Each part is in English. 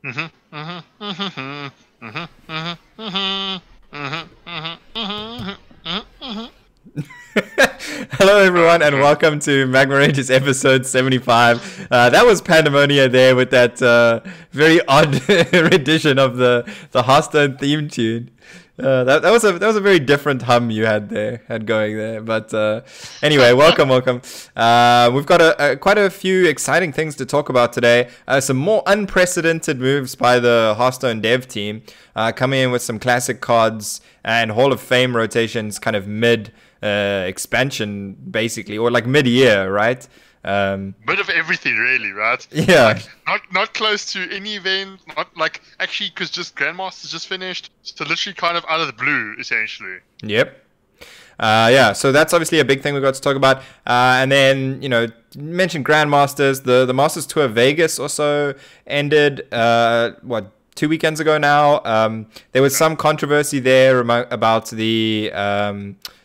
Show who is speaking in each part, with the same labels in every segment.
Speaker 1: Mhm, mhm, mhm, mhm, mhm, mhm, mhm, mhm, mhm, mhm, mhm.
Speaker 2: Hello, everyone, and
Speaker 1: Okay.
Speaker 2: welcome to Magma Rangers episode 75. That was Pandemonia there with that very odd rendition of the Hearthstone theme tune. That was a very different hum you had going there. But anyway, welcome. We've got quite a few exciting things to talk about today. Some more unprecedented moves by the Hearthstone dev team, coming in with some classic cards and Hall of Fame rotations, kind of mid expansion, basically, or like mid year, right?
Speaker 1: Bit of everything, really, right?
Speaker 2: Yeah.
Speaker 1: Like not close to any event, not like actually because just Grandmasters just finished, so literally kind of out of the blue, essentially.
Speaker 2: Yep. Yeah, so that's obviously a big thing we've got to talk about. And then, mentioned Grandmasters. The Masters Tour Vegas also ended, 2 weekends ago now. There was some controversy there about the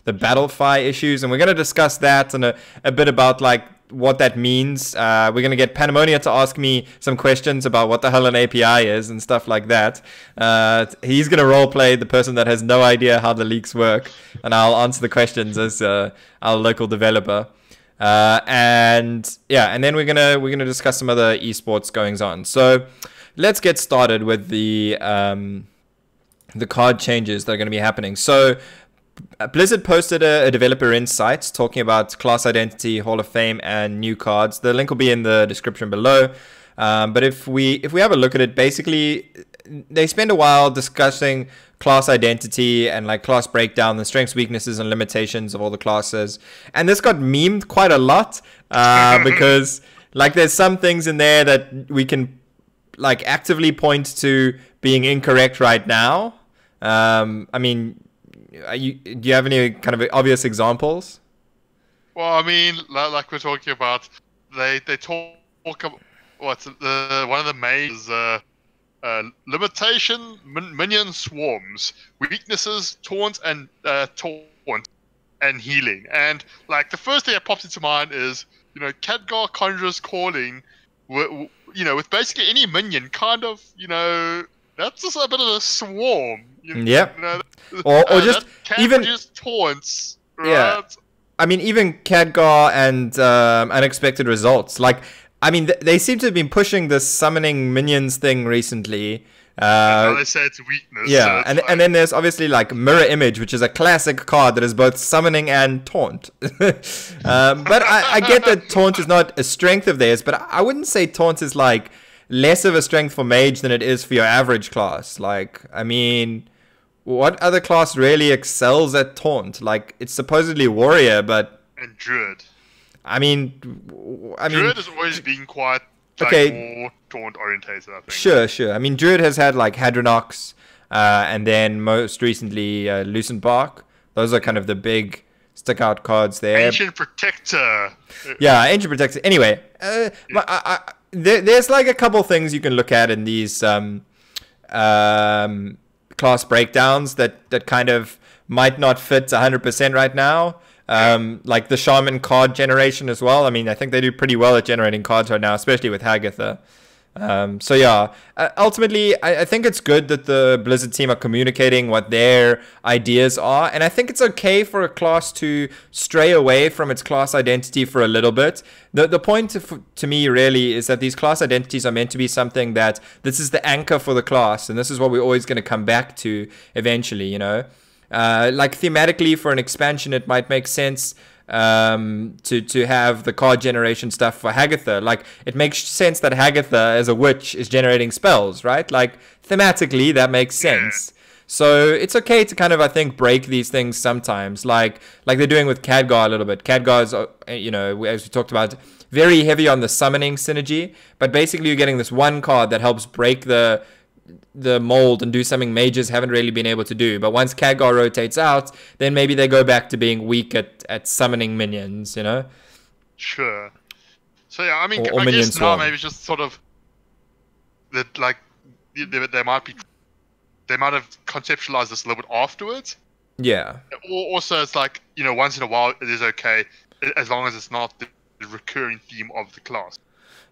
Speaker 2: Battlefy issues, and we're going to discuss that and a bit about, like, what that means. We're going to get Pandemonia to ask me some questions about what the hell an API is and stuff like that. He's going to roleplay the person that has no idea how the leaks work, and I'll answer the questions as our local developer. And then we're gonna discuss some other esports goings on. So let's get started with the card changes that are going to be happening. So Blizzard posted a developer insights talking about class identity, Hall of Fame, and new cards. The link will be in the description below. But if we have a look at it, basically they spend a while discussing class identity and like class breakdown, the strengths, weaknesses, and limitations of all the classes. And this got memed quite a lot because like there's some things in there that we can like actively point to being incorrect right now. I mean, do you have any kind of obvious examples?
Speaker 1: Well, I mean, like we're talking about, they talk about what's the one of the main is limitation, minion swarms, weaknesses, taunt and healing. And like the first thing that pops into mind is Khadgar Conjurer's Calling, with basically any minion, kind of that's just a bit of a swarm.
Speaker 2: Yep.
Speaker 1: Know,
Speaker 2: Or just
Speaker 1: that can
Speaker 2: even
Speaker 1: produce taunts,
Speaker 2: yeah.
Speaker 1: right?
Speaker 2: I mean, even Khadgar and unexpected results. Like, I mean, they seem to have been pushing this summoning minions thing recently.
Speaker 1: And now they say it's a weakness. So
Speaker 2: Yeah,
Speaker 1: it's
Speaker 2: and
Speaker 1: like,
Speaker 2: and then there's obviously like Mirror Image, which is a classic card that is both summoning and taunt. But I get that taunt is not a strength of theirs, but I wouldn't say taunt is like less of a strength for mage than it is for your average class. Like, I mean, what other class really excels at taunt? Like, it's supposedly warrior, but
Speaker 1: and Druid.
Speaker 2: I mean,
Speaker 1: Druid has always been quite
Speaker 2: okay,
Speaker 1: more taunt orientated, I think.
Speaker 2: sure. I mean, Druid has had like Hadronox, and then most recently Lucent Bark. Those are kind of the big stick out cards there.
Speaker 1: Ancient Protector.
Speaker 2: Yeah, Ancient Protector. Anyway, there's like a couple things you can look at in these class breakdowns that kind of might not fit 100% right now. Like the Shaman card generation as well. I mean, I think they do pretty well at generating cards right now, especially with Hagatha. So yeah, ultimately, I think it's good that the Blizzard team are communicating what their ideas are, and I think it's okay for a class to stray away from its class identity for a little bit. The point to me really is that these class identities are meant to be something that this is the anchor for the class, and this is what we're always going to come back to eventually, like thematically for an expansion, it might make sense to have the card generation stuff for Hagatha. Like, it makes sense that Hagatha as a witch is generating spells, right? Like, thematically, that makes sense. So it's okay to kind of, I think, break these things sometimes, like they're doing with Khadgar a little bit. Khadgar is, as we talked about, very heavy on the summoning synergy, but basically you're getting this one card that helps break the mold and do something mages haven't really been able to do. But once Khadgar rotates out, then maybe they go back to being weak at summoning minions,
Speaker 1: Sure. So yeah, I mean,
Speaker 2: or
Speaker 1: I
Speaker 2: minion
Speaker 1: guess now
Speaker 2: swarm.
Speaker 1: maybe just sort of that, like, they might have conceptualized this a little bit afterwards.
Speaker 2: Yeah.
Speaker 1: Or also, it's like once in a while it is okay as long as it's not the recurring theme of the class.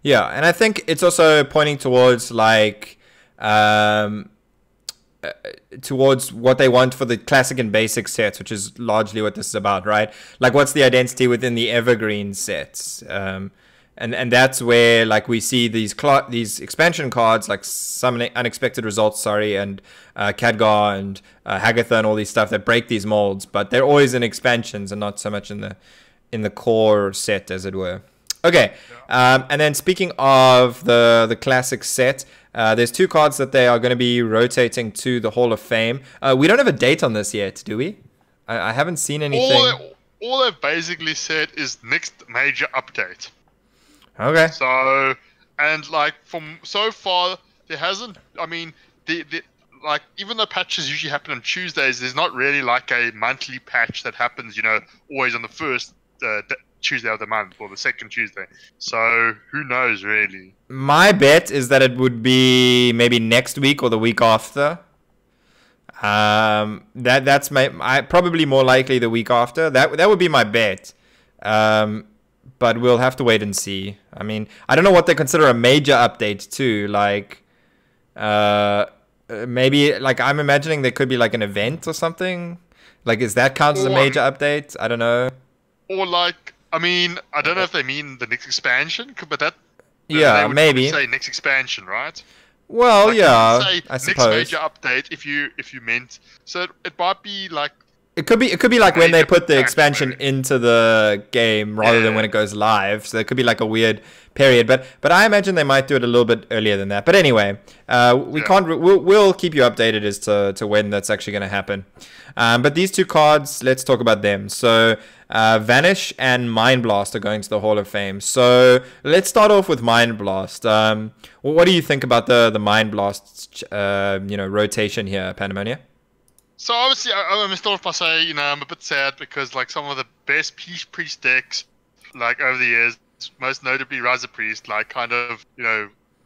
Speaker 2: Yeah, and I think it's also pointing towards like um, towards what they want for the classic and basic sets, which is largely what this is about, right? Like, what's the identity within the evergreen sets? And that's where, like, we see these expansion cards, like some unexpected results, and Khadgar and Hagatha and all these stuff that break these molds, but they're always in expansions and not so much in the core set, as it were. Okay, and then speaking of the classic set, there's 2 cards that they are going to be rotating to the Hall of Fame. We don't have a date on this yet, do we? I haven't seen anything.
Speaker 1: All they've basically said is next major update.
Speaker 2: Okay.
Speaker 1: So, and like from so far, there hasn't. I mean, like, even though patches usually happen on Tuesdays, there's not really like a monthly patch that happens, always on the first Tuesday of the month or the second Tuesday. So who knows, really?
Speaker 2: My bet is that it would be maybe next week or the week after. That's probably more likely the week after. That would be my bet. But we'll have to wait and see. I mean, I don't know what they consider a major update too. Like, maybe, like, I'm imagining there could be like an event or something. Like, is that counts as a major update? I don't know.
Speaker 1: Or like, I mean, I don't know if they mean the next expansion, but that.
Speaker 2: Yeah,
Speaker 1: they would
Speaker 2: maybe
Speaker 1: say next expansion, right?
Speaker 2: Well,
Speaker 1: like,
Speaker 2: yeah,
Speaker 1: say
Speaker 2: I suppose.
Speaker 1: Next major update, if you meant. So it might be like.
Speaker 2: It could be like when they put the expansion into the game rather than when it goes live. So it could be like a weird period. But I imagine they might do it a little bit earlier than that. But anyway, we'll keep you updated as to when that's actually going to happen. But these 2 cards, let's talk about them. So Vanish and Mind Blast are going to the Hall of Fame. So let's start off with Mind Blast. What do you think about the Mind Blast rotation here, Pandemonia?
Speaker 1: So obviously, I'm going to start off by saying, I'm a bit sad because like some of the best priest decks, like over the years, most notably Rise of Priest, like kind of,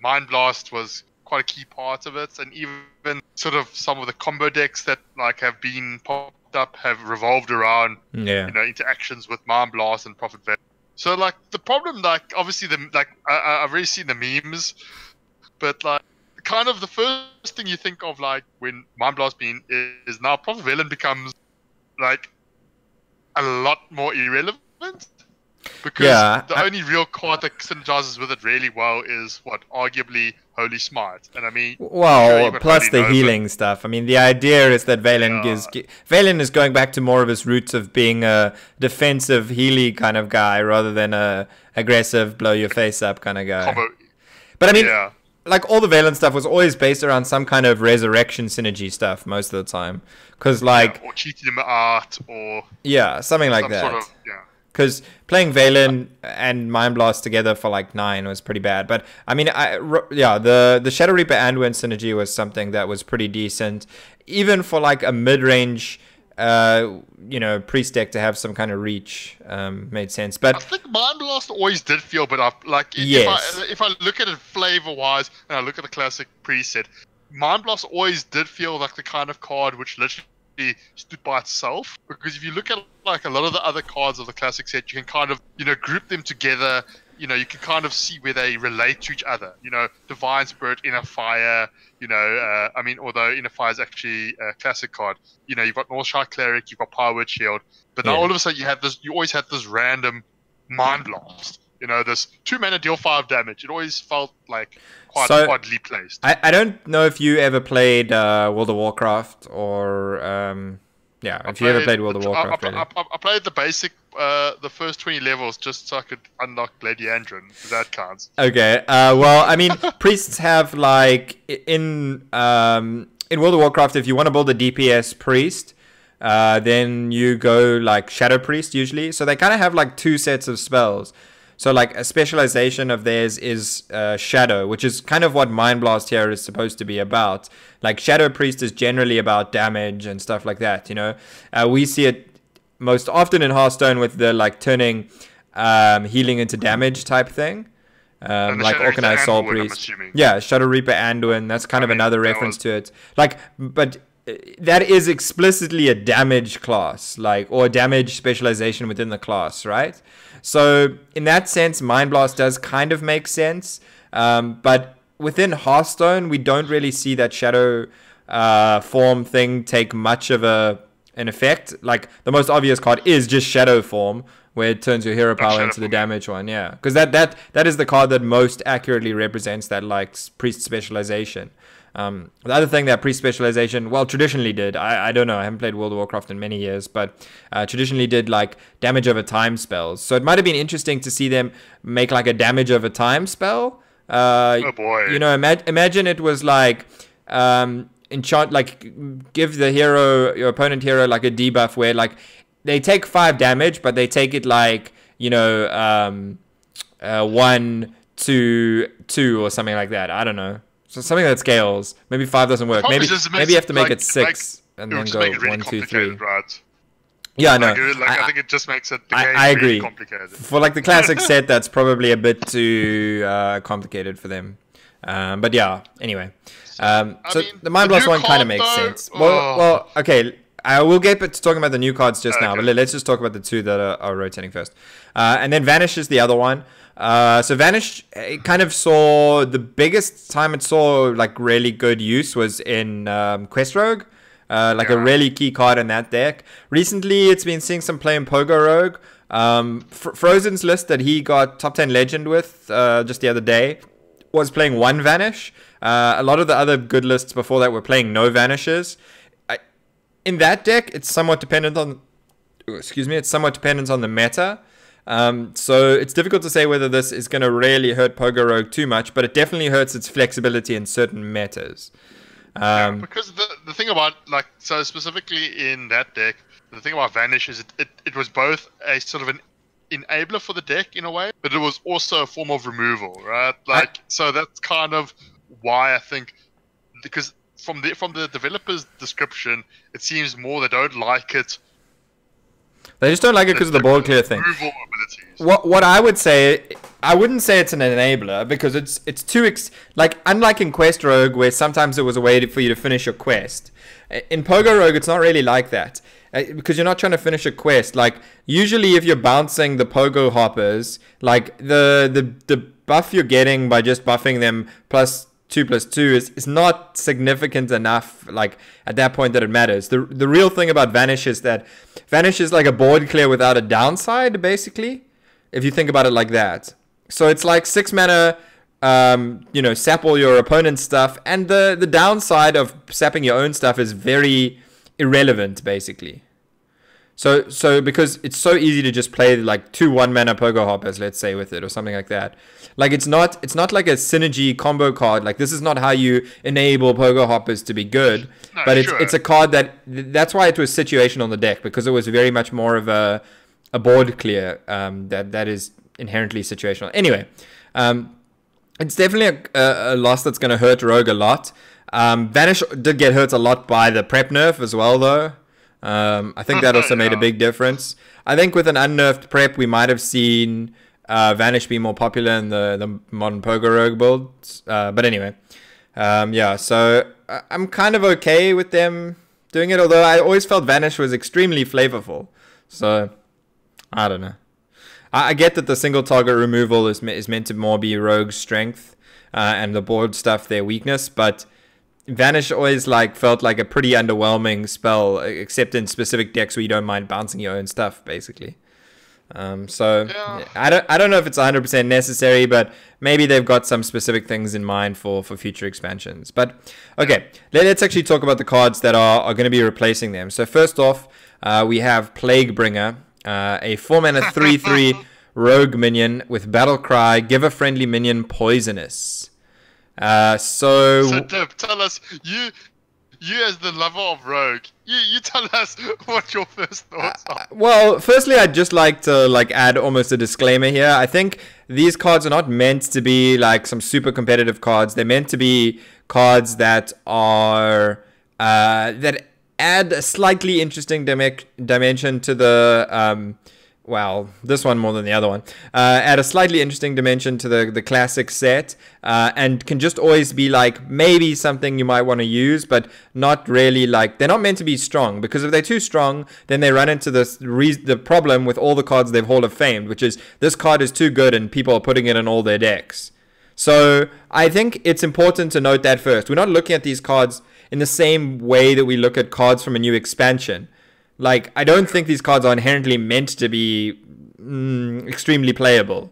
Speaker 1: Mind Blast was quite a key part of it, and even sort of some of the combo decks that like have been popped up have revolved around, interactions with Mind Blast and Prophet Velen. So like the problem, like obviously I've already seen the memes, but like. Kind of the first thing you think of, like when Mind Blast is now Prophet Velen becomes like a lot more irrelevant because the only real card that synergizes with it really well is arguably Holy Smite, and I mean,
Speaker 2: plus the healing stuff. I mean, the idea is that Velen is going back to more of his roots of being a defensive healy kind of guy rather than a aggressive blow your face up kind of guy. But I mean. Yeah. Like, all the Velen stuff was always based around some kind of resurrection synergy stuff most of the time. Because, like...
Speaker 1: or cheating him art, or...
Speaker 2: Yeah, something like that. Because playing Velen and Mind Blast together for, like, 9 was pretty bad. But, I mean, the Shadow Reaper Anduin synergy was something that was pretty decent. Even for, like, a mid-range... priest deck to have some kind of reach made sense. But
Speaker 1: I think Mind Blast always did feel bit up. Like if I look at it flavor wise and I look at the classic preset, Mind Blast always did feel like the kind of card which literally stood by itself. Because if you look at like a lot of the other cards of the classic set, you can kind of group them together. You can kind of see where they relate to each other. Divine Spirit, Inner Fire. I mean, although Inner Fire is actually a classic card. You've got Northshire Cleric, you've got Power Witch Shield, but now all of a sudden you always had this random Mind Blast. This 2-mana deal 5 damage. It always felt like quite oddly placed.
Speaker 2: I don't know if you ever played World of Warcraft or if you ever played World of Warcraft.
Speaker 1: I played the basic, the first 20 levels just so I could unlock Lady Andrin. That counts.
Speaker 2: Okay. Well, I mean, priests have like in World of Warcraft, if you want to build a DPS priest, then you go like Shadow Priest usually. So they kind of have like 2 sets of spells. So like a specialization of theirs is Shadow, which is kind of what Mind Blast here is supposed to be about. Like Shadow Priest is generally about damage and stuff like that, We see it most often in Hearthstone with the like turning healing into damage type thing. Like Organized Soul Priest. Yeah, Shadow Reaper Anduin, that's kind of another reference to it. Like, but that is explicitly a damage class, like, or a damage specialization within the class, right? So in that sense, Mind Blast does kind of make sense, but within Hearthstone, we don't really see that shadow form thing take much of an effect. Like the most obvious card is just shadow form, where it turns your hero power into the damage one. Yeah, because that is the card that most accurately represents that like priest specialization. The other thing that priest specialization, well, traditionally did, I don't know, I haven't played World of Warcraft in many years, but traditionally did like damage over time spells. So it might have been interesting to see them make like a damage over time spell.
Speaker 1: Oh boy!
Speaker 2: You know, imagine it was like enchant, like give the hero, your opponent hero, like a debuff where like they take 5 damage, but they take it like, you know, 1 to 2 or something like that. I don't know. So something that scales. Maybe 5 doesn't work. Maybe you have to make it 6 and then go
Speaker 1: really
Speaker 2: 1, 2, 3.
Speaker 1: Right?
Speaker 2: Yeah, I know.
Speaker 1: I think it just makes it.
Speaker 2: I agree.
Speaker 1: Really complicated.
Speaker 2: For like the classic set, that's probably a bit too complicated for them. But yeah. Anyway, so
Speaker 1: mean,
Speaker 2: the Mind Blast one kind of makes sense. Well, okay. I will get to talking about the new cards just now, but let's just talk about the 2 that are rotating first. And then Vanish is the other one. So Vanish, it kind of saw, the biggest time it saw like really good use was in Quest Rogue. A really key card in that deck. Recently, it's been seeing some play in Pogo Rogue. Frozen's list that he got top 10 legend with just the other day was playing 1 Vanish. A lot of the other good lists before that were playing no Vanishes. In that deck, it's somewhat dependent on, it's somewhat dependent on the meta. So it's difficult to say whether this is going to really hurt Pogo Rogue too much, but it definitely hurts its flexibility in certain metas.
Speaker 1: Because the thing about, like, so specifically in that deck, the thing about Vanish is it was both a sort of an enabler for the deck in a way, but it was also a form of removal, right? Like, so that's kind of why I think, because from the developer's description, it seems more they don't like it.
Speaker 2: They just don't like it because of the board clear thing. What I would say, I wouldn't say it's an enabler, because it's too like, unlike in Quest Rogue where sometimes it was a way for you to finish your quest. In Pogo Rogue, it's not really like that, because you're not trying to finish a quest. Like usually, if you're bouncing the Pogo Hoppers, like the buff you're getting by just buffing them +2/+2 is not significant enough, like at that point, that it matters. The real thing about Vanish is that Vanish is like a board clear without a downside, basically, if you think about it like that. So it's like 6 mana, sap all your opponent's stuff, and the downside of sapping your own stuff is very irrelevant, basically. So because it's so easy to just play like 2 1-mana Pogo Hoppers, let's say, with it or something like that. Like it's not like a synergy combo card. Like this is not how you enable Pogo Hoppers to be good. No, but it's a card that's why it was situational on the deck, because it was very much more of a board clear that is inherently situational. Anyway, it's definitely a loss that's going to hurt Rogue a lot. Vanish did get hurt a lot by the prep nerf as well, though. I think that also made a big difference. I think with an unnerfed prep, we might have seen Vanish be more popular in the modern Pogo Rogue builds. But anyway, so I'm kind of okay with them doing it, although I always felt Vanish was extremely flavorful. So, I don't know. I get that the single target removal is meant to more be Rogue's strength and the board stuff their weakness, but Vanish always felt like a pretty underwhelming spell, except in specific decks where you don't mind bouncing your own stuff, basically. I don't know if it's 100% necessary, but maybe they've got some specific things in mind for future expansions. But okay, let's actually talk about the cards that are going to be replacing them. So first off, we have Plaguebringer, a 4-mana 3/3 rogue minion with Battle Cry. Give a friendly minion poisonous. So
Speaker 1: Deb, tell us, you as the lover of Rogue, you tell us what your first thoughts are.
Speaker 2: Well, firstly, I'd just like to add almost a disclaimer here. I think these cards are not meant to be like some super competitive cards. They're meant to be cards that are that add a slightly interesting dimension to the this one more than the other one. Add a slightly interesting dimension to the classic set, and can just always be maybe something you might want to use, but not really they're not meant to be strong, because if they're too strong, then they run into the problem with all the cards they've Hall of Famed, which is this card is too good and people are putting it in all their decks. So I think it's important to note that first. We're not looking at these cards in the same way that we look at cards from a new expansion. Like, I don't think these cards are inherently meant to be extremely playable.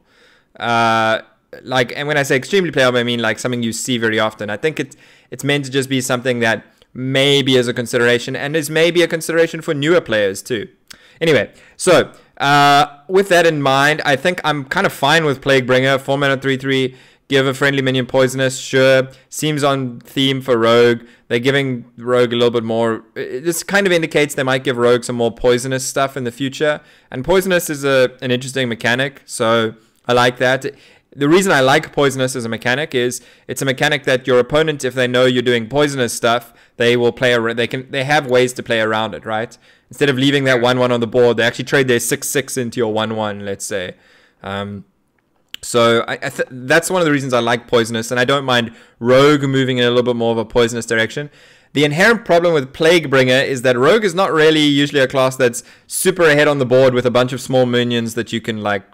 Speaker 2: Like, and when I say extremely playable, I mean like something you see very often. I think it's meant to just be something that maybe is a consideration, and is maybe a consideration for newer players too. Anyway, so with that in mind, I think I'm kind of fine with Plaguebringer. 4 mana 3/3. Give a friendly minion poisonous, sure. Seems on theme for Rogue. They're giving Rogue a little bit more. This kind of indicates they might give Rogue some more poisonous stuff in the future. And poisonous is an interesting mechanic, so I like that. The reason I like poisonous as a mechanic is it's a mechanic that your opponent, if they know you're doing poisonous stuff, they will play. They have ways to play around it, right? Instead of leaving that 1/1 on the board, they actually trade their 6/6 into your 1/1, let's say. So that's one of the reasons I like poisonous, and I don't mind Rogue moving in a little bit more of a poisonous direction. The inherent problem with Plaguebringer is that Rogue is not really usually a class that's super ahead on the board with a bunch of small minions that you can, like,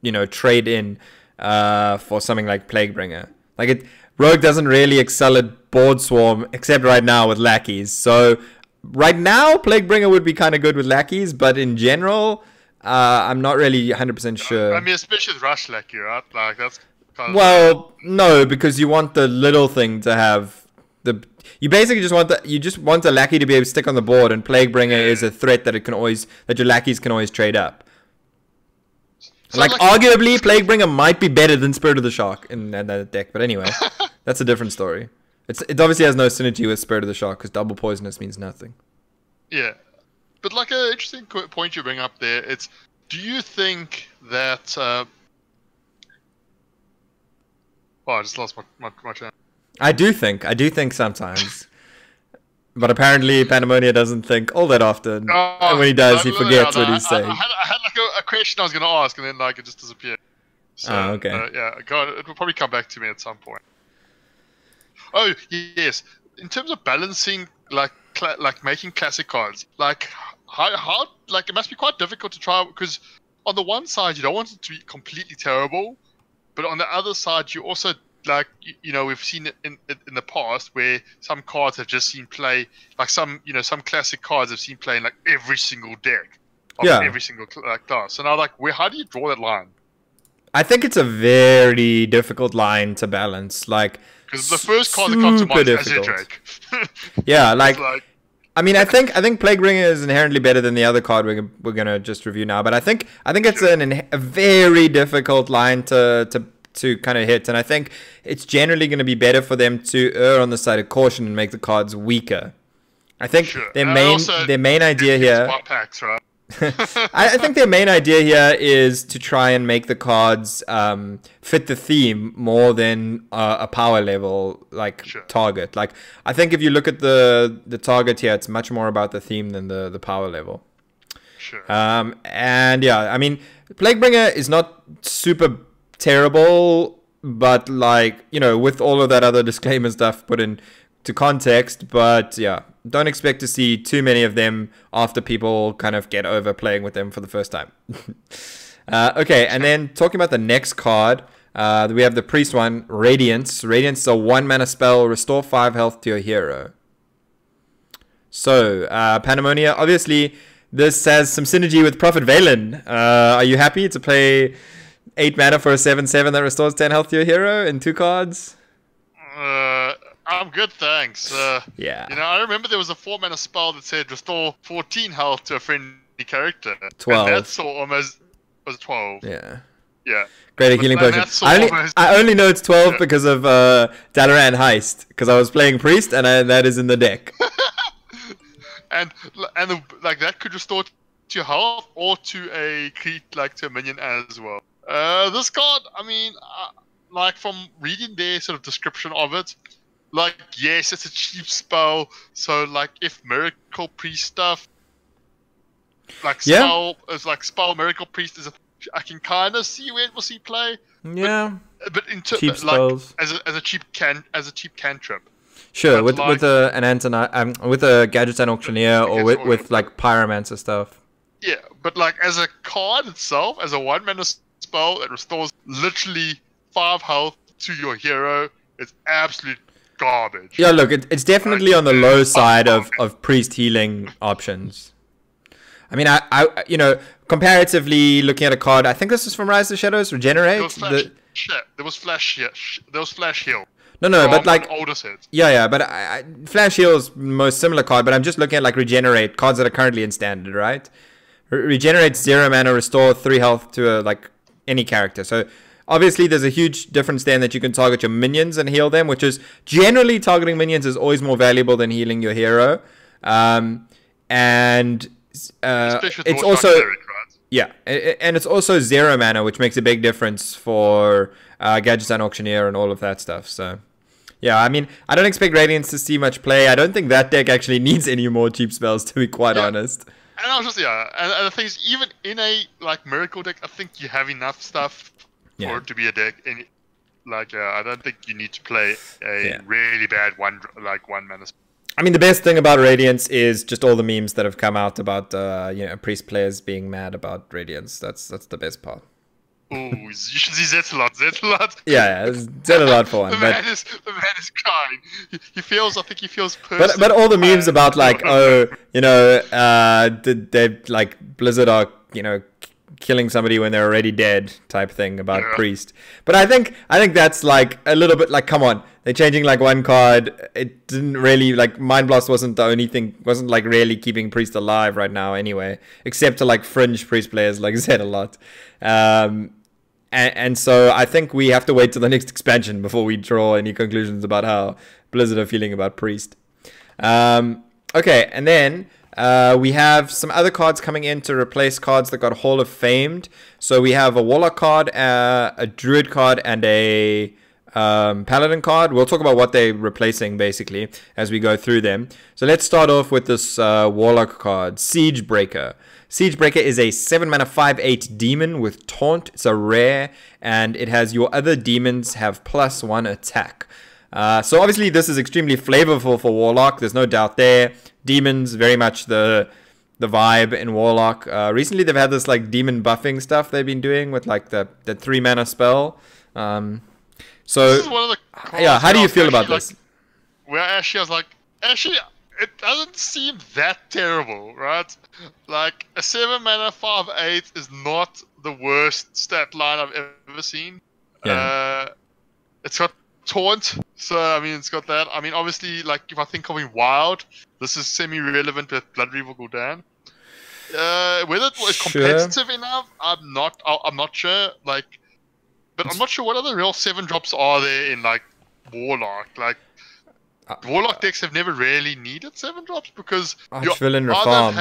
Speaker 2: you know, trade in for something like Plaguebringer. Like, Rogue doesn't really excel at board swarm, except right now with lackeys. So right now, Plaguebringer would be kind of good with lackeys, but in general, I'm not really 100% sure.
Speaker 1: I mean, especially with Rush Lackey, right? Like, that's kind of...
Speaker 2: Well, no, because you want the little thing to have the... You basically just want the lackey to be able to stick on the board, and Plaguebringer is a threat that that your lackeys can always trade up. So like arguably, Plaguebringer might be better than Spirit of the Shark in that deck, but anyway, that's a different story. It obviously has no synergy with Spirit of the Shark because double poisonous means nothing.
Speaker 1: Yeah. But like an interesting point you bring up there, do you think that... oh, I just lost my channel. I do
Speaker 2: think sometimes. But apparently Pandemonia doesn't think all that often. And when he does, he forgets what he's saying.
Speaker 1: I had like a question I was going to ask, and then like it just disappeared. So,
Speaker 2: okay.
Speaker 1: Yeah, it will probably come back to me at some point. Oh, yes. In terms of balancing, like making classic cards, like how like it must be quite difficult to try, because on the one side you don't want it to be completely terrible, but on the other side you also, like, you know, we've seen it in the past where some cards have just seen play, like some classic cards have seen play in like every single deck of every single class. So now, like, how do you draw that line?
Speaker 2: I think it's a very difficult line to balance, like,
Speaker 1: because the first card that comes to mind is Azir Drake.
Speaker 2: Yeah, like, I mean, I think Plaguebringer is inherently better than the other card we're gonna just review now, but I think it's a very difficult line to kind of hit, and I think it's generally going to be better for them to err on the side of caution and make the cards weaker. I think their main idea here.
Speaker 1: Packs, right?
Speaker 2: I think their main idea here is to try and make the cards fit the theme more than a power level target. Like, I think if you look at the target here, it's much more about the theme than the power level.
Speaker 1: Sure.
Speaker 2: And yeah, I mean, Plaguebringer is not super terrible, but, like, you know, with all of that other disclaimer stuff put into context, but yeah, don't expect to see too many of them after people kind of get over playing with them for the first time. Okay, and then talking about the next card, we have the Priest one, Radiance. Radiance is a 1-mana spell, restore 5 health to your hero. So, Pandemonia, obviously this has some synergy with Prophet Valen. Are you happy to play 8 mana for a 7/7 that restores 10 health to your hero in 2 cards?
Speaker 1: I'm good, thanks.
Speaker 2: Yeah.
Speaker 1: You know, I remember there was a 4-mana spell that said restore 14 health to a friendly character.
Speaker 2: 12.
Speaker 1: And that saw almost was 12.
Speaker 2: Yeah.
Speaker 1: Yeah.
Speaker 2: Greater Healing Potion. I only know it's 12 because of Dalaran Heist, because I was playing Priest and that is in the deck.
Speaker 1: and that could restore to health or to a to a minion as well. This card, I mean, like, from reading their sort of description of it, like, yes, it's a cheap spell. So, like, if Miracle Priest stuff, like, spell Miracle Priest I can kind of see where it will see play.
Speaker 2: Yeah.
Speaker 1: But in
Speaker 2: cheap spells.
Speaker 1: as a cheap cantrip.
Speaker 2: Sure, with a Gadgetzan Auctioneer, or with like Pyromancer stuff.
Speaker 1: Yeah, but like as a card itself, as a 1-mana spell, it restores literally 5 health to your hero is absolute garbage.
Speaker 2: Yeah, look, it's definitely on the low side of priest healing options. I mean, I you know, comparatively looking at a card, I think this is from Rise of Shadows, Regenerate.
Speaker 1: There was Flash Heal.
Speaker 2: No, but like
Speaker 1: older sets.
Speaker 2: Yeah, but Flash Heal is the most similar card, but I'm just looking at like Regenerate, cards that are currently in Standard, right? Regenerate 0 mana, restore 3 health to like any character. So obviously there's a huge difference there in that you can target your minions and heal them, which is generally targeting minions is always more valuable than healing your hero. And it's also yeah, and it's also 0 mana, which makes a big difference for Gadgetzan Auctioneer and all of that stuff. So yeah, I mean, I don't expect Radiance to see much play. I don't think that deck actually needs any more cheap spells, to be quite honest.
Speaker 1: And I was just and the thing is, even in a like Miracle deck, I think you have enough stuff for it to be a deck. And like, I don't think you need to play a really bad one mana.
Speaker 2: I mean, the best thing about Radiance is just all the memes that have come out about you know, priest players being mad about Radiance. That's the best part.
Speaker 1: Ooh, you should see Zetalot.
Speaker 2: Yeah, Zetalot for one.
Speaker 1: The man is crying. He feels. I think he feels personal.
Speaker 2: But all the memes about like, oh, you know, they like Blizzard are, you know, killing somebody when they're already dead type thing about priest. But I think that's like a little bit like, come on, they're changing like one card. It didn't really like Mind Blast wasn't the only thing, wasn't like really keeping priest alive right now anyway, except to like fringe priest players like Zed a lot. And so I think we have to wait till the next expansion before we draw any conclusions about how Blizzard are feeling about priest. Okay, and then we have some other cards coming in to replace cards that got Hall of Famed. So we have a Warlock card, a Druid card, and a Paladin card. We'll talk about what they're replacing basically as we go through them. So let's start off with this Warlock card, Siegebreaker. Siegebreaker is a 7 mana 5/8 demon with taunt. It's a rare, and it has your other demons have +1 attack. So obviously this is extremely flavorful for Warlock. There's no doubt there. Demons, very much the vibe in Warlock. Recently they've had this like demon buffing stuff they've been doing with like the 3 mana spell. So
Speaker 1: this is one of the
Speaker 2: yeah, how do you feel about this?
Speaker 1: Where Ashley was like, actually, it doesn't seem that terrible, right? Like a 7 mana 5/8 is not the worst stat line I've ever seen. Yeah. It's got taunt, so I mean it's got that. I mean obviously, like if I think of wild, this is semi-relevant with Bloodreaver Gul'dan. Whether it was competitive enough, I'm not sure. Like, but I'm not sure what other real 7-drops are there in like Warlock. Like Warlock decks have never really needed 7-drops because
Speaker 2: Archvillain Reform.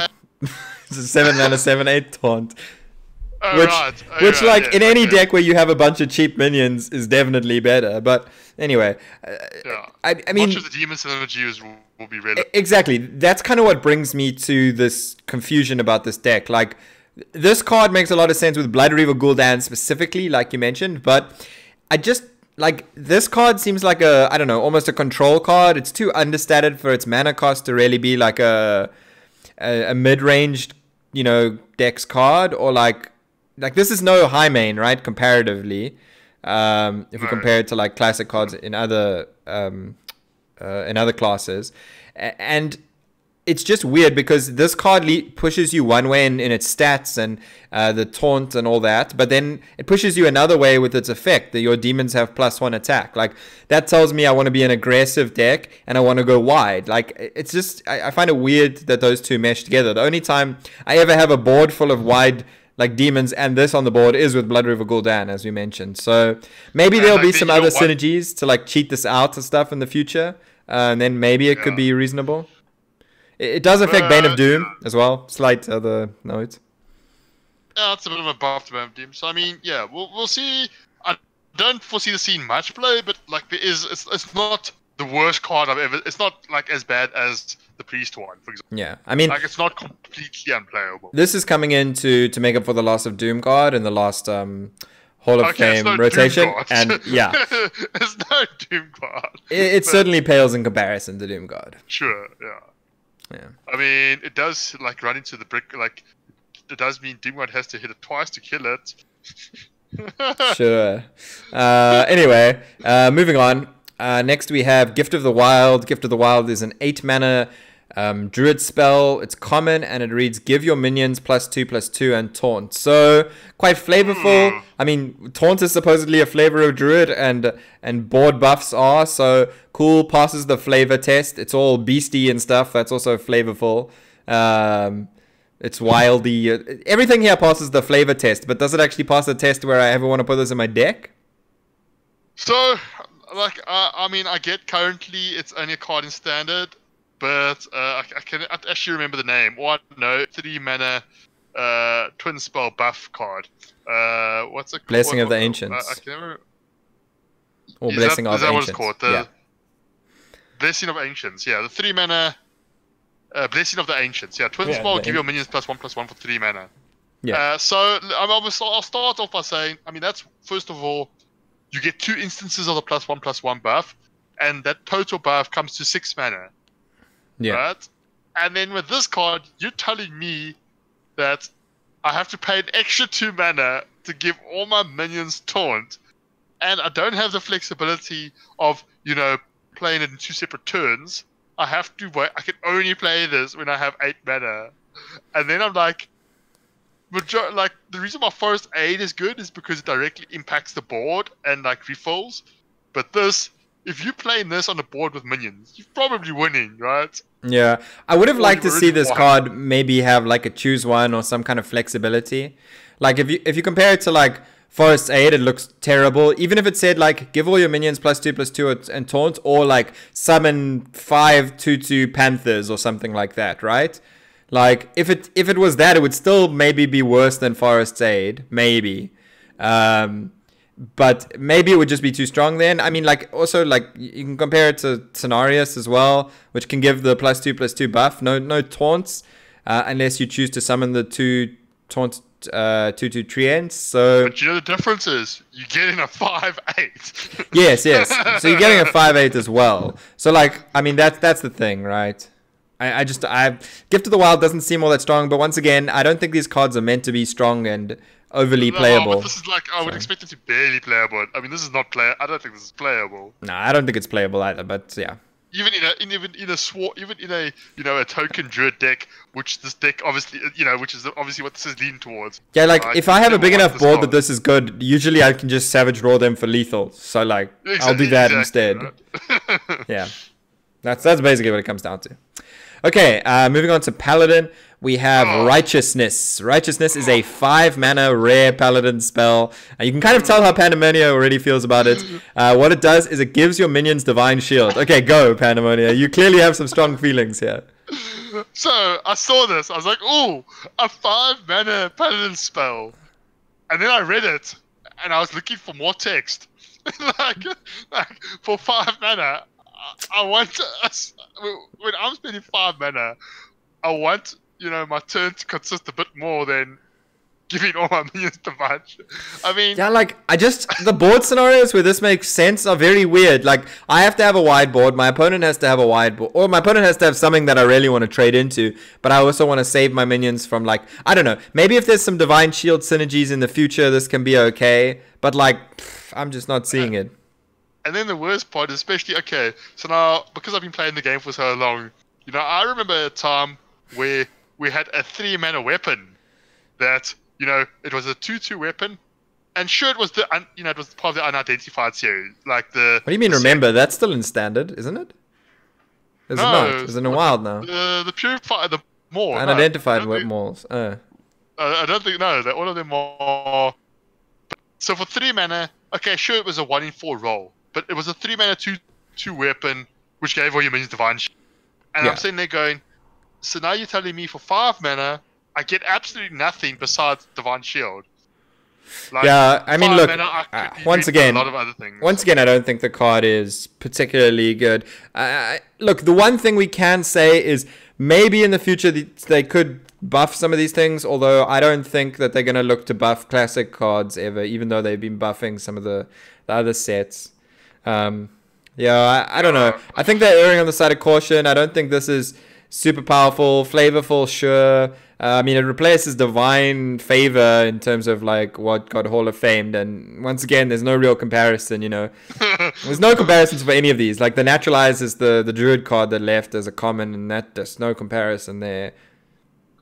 Speaker 2: It's a 7 mana 7/8 taunt. Which in any deck where you have a bunch of cheap minions is definitely better. But anyway, I mean,
Speaker 1: much of the demon synergy will be relevant.
Speaker 2: Exactly. That's kind of what brings me to this confusion about this deck. Like, this card makes a lot of sense with Bloodreaver Gul'dan specifically, like you mentioned. But I just like this card seems like a, I don't know, almost a control card. It's too understated for its mana cost to really be like a mid-ranged, you know, dex card, or like this is no high main, right? Comparatively, if we compare it to like classic cards in other classes, and it's just weird because this card pushes you one way in its stats and the taunt and all that, but then it pushes you another way with its effect that your demons have +1 attack. Like, that tells me I want to be an aggressive deck and I want to go wide. Like, it's just, I find it weird that those two mesh together. The only time I ever have a board full of wide like demons and this on the board is with Bloodreaver Gul'dan, as we mentioned. So maybe there'll be some other synergies to like cheat this out and stuff in the future, and then maybe it could be reasonable. It does affect Bane of Doom as well. Slight other note.
Speaker 1: Yeah, it's a bit of a buff to Bane of Doom. So I mean, yeah, we'll see. I don't foresee the scene much play, but like there is, it's not the worst card I've ever. It's not like as bad as the Priest one, for example.
Speaker 2: Yeah, I mean,
Speaker 1: like it's not completely unplayable.
Speaker 2: This is coming in to make up for the loss of Doom card and the last Hall of Fame rotation, and yeah,
Speaker 1: there's no Doom card.
Speaker 2: It certainly pales in comparison to Doom card.
Speaker 1: Sure, yeah.
Speaker 2: Yeah.
Speaker 1: I mean, it does like run into the brick. Like, it does mean Doom card has to hit it twice to kill it.
Speaker 2: Sure. Anyway, moving on. Next we have Gift of the Wild. Gift of the Wild is an 8 mana druid spell. It's common and it reads give your minions +2/+2 and taunt. So quite flavorful. I mean, taunt is supposedly a flavor of druid and board buffs are. So cool, passes the flavor test. It's all beastie and stuff. That's also flavorful. It's wildy. Everything here passes the flavor test, but does it actually pass the test where I ever want to put this in my deck?
Speaker 1: So, like, I mean, I get currently it's only a card in standard, but I actually remember the name. Or I know 3 mana twin spell buff card. What's it called?
Speaker 2: Blessing of the Ancients.
Speaker 1: I can never...
Speaker 2: Or Blessing of
Speaker 1: Ancients. Is that what it's
Speaker 2: Ancients.
Speaker 1: called?
Speaker 2: Yeah.
Speaker 1: Blessing of Ancients, yeah. The 3 mana Blessing of the Ancients, yeah. Twin spell, give your minions +1/+1 for 3 mana.
Speaker 2: Yeah.
Speaker 1: So I'll start off by saying, I mean, that's, first of all, you get 2 instances of the +1/+1 buff, and that total buff comes to 6 mana.
Speaker 2: Yeah.
Speaker 1: Right? And then with this card, you're telling me that I have to pay an extra 2 mana to give all my minions taunt, and I don't have the flexibility of, playing it in 2 separate turns. I have to wait. I can only play this when I have 8 mana. And then I'm like, the reason why Forest Aid is good is because it directly impacts the board and like refills. But this, if you're playing this on the board with minions, you're probably winning, right?
Speaker 2: Yeah, I would have liked to see this card maybe have like a choose one or some kind of flexibility. Like if you compare it to like Forest Aid, it looks terrible. Even if it said like give all your minions +2/+2 and taunt, or like summon 5 2/2 panthers or something like that, right? Like if it was that, it would still maybe be worse than Forest Aid, maybe. But maybe it would just be too strong then. I mean, like also like you can compare it to Cenarius as well, which can give the +2/+2 buff. No taunts, unless you choose to summon the 2 taunt 2/2 treants. So
Speaker 1: but you know the difference is you're getting a 5/8.
Speaker 2: yes. So you're getting a 5/8 as well. So like I mean that's the thing, right? I Gift of the Wild doesn't seem all that strong, but once again, I don't think these cards are meant to be strong and overly playable.
Speaker 1: But this is like I would expect it to be barely playable. I mean, this is not I don't think this is playable.
Speaker 2: No, I don't think it's playable either. But yeah.
Speaker 1: Even in a a token druid deck, which this deck obviously which is obviously what this is leaning towards.
Speaker 2: Yeah, like if I have a big enough board that this is good, usually I can just Savage Raw them for lethal. So like I'll do that instead. Right? Yeah, that's basically what it comes down to. Okay, moving on to Paladin, we have Righteousness. Righteousness is a 5 mana rare Paladin spell. You can kind of tell how Pandemonia already feels about it. What it does is it gives your minions Divine Shield. Okay, go, Pandemonia. You clearly have some strong feelings here.
Speaker 1: So, I saw this. I was like, ooh, a 5 mana Paladin spell. And then I read it, and I was looking for more text. like for 5 mana, I want when I'm spending 5 mana, I want my turn to consist a bit more than giving all my minions Divine Shield. I mean,
Speaker 2: yeah, like the board scenarios where this makes sense are very weird. Like I have to have a wide board, my opponent has to have a wide board, or my opponent has to have something that I really want to trade into, but I also want to save my minions from like I don't know. Maybe if there's some Divine Shield synergies in the future, this can be okay. But like, I'm just not seeing it.
Speaker 1: And then the worst part is especially, okay, so now, because I've been playing the game for so long, I remember a time where we had a 3 mana weapon that, it was a 2/2 weapon, and sure, it was it was part of the unidentified series, like the...
Speaker 2: What do you mean remember? That's still in standard, isn't it? Is it not? Is it in wild now?
Speaker 1: The purified, the Maul.
Speaker 2: Unidentified Mauls.
Speaker 1: I don't think, no, that all of them are... So for 3 mana, okay, sure, it was a 1 in 4 roll. But it was a 3 mana 2/2 weapon, which gave all your minions Divine Shield. And I'm sitting there going, so now you're telling me for 5 mana, I get absolutely nothing besides Divine Shield. Like,
Speaker 2: yeah, I mean, look, once again,
Speaker 1: a lot of other things.
Speaker 2: Once again, I don't think the card is particularly good. Look, the one thing we can say is maybe in the future they could buff some of these things, although I don't think that they're going to look to buff classic cards ever, even though they've been buffing some of the other sets. Yeah, I don't know. I think they're erring on the side of caution. I don't think this is super powerful, flavorful, sure. I mean, it replaces Divine Favor in terms of like what got Hall of Famed, and once again, there's no real comparison. There's no comparisons for any of these. Like the Naturalize is the Druid card that left as a common, and there's no comparison there.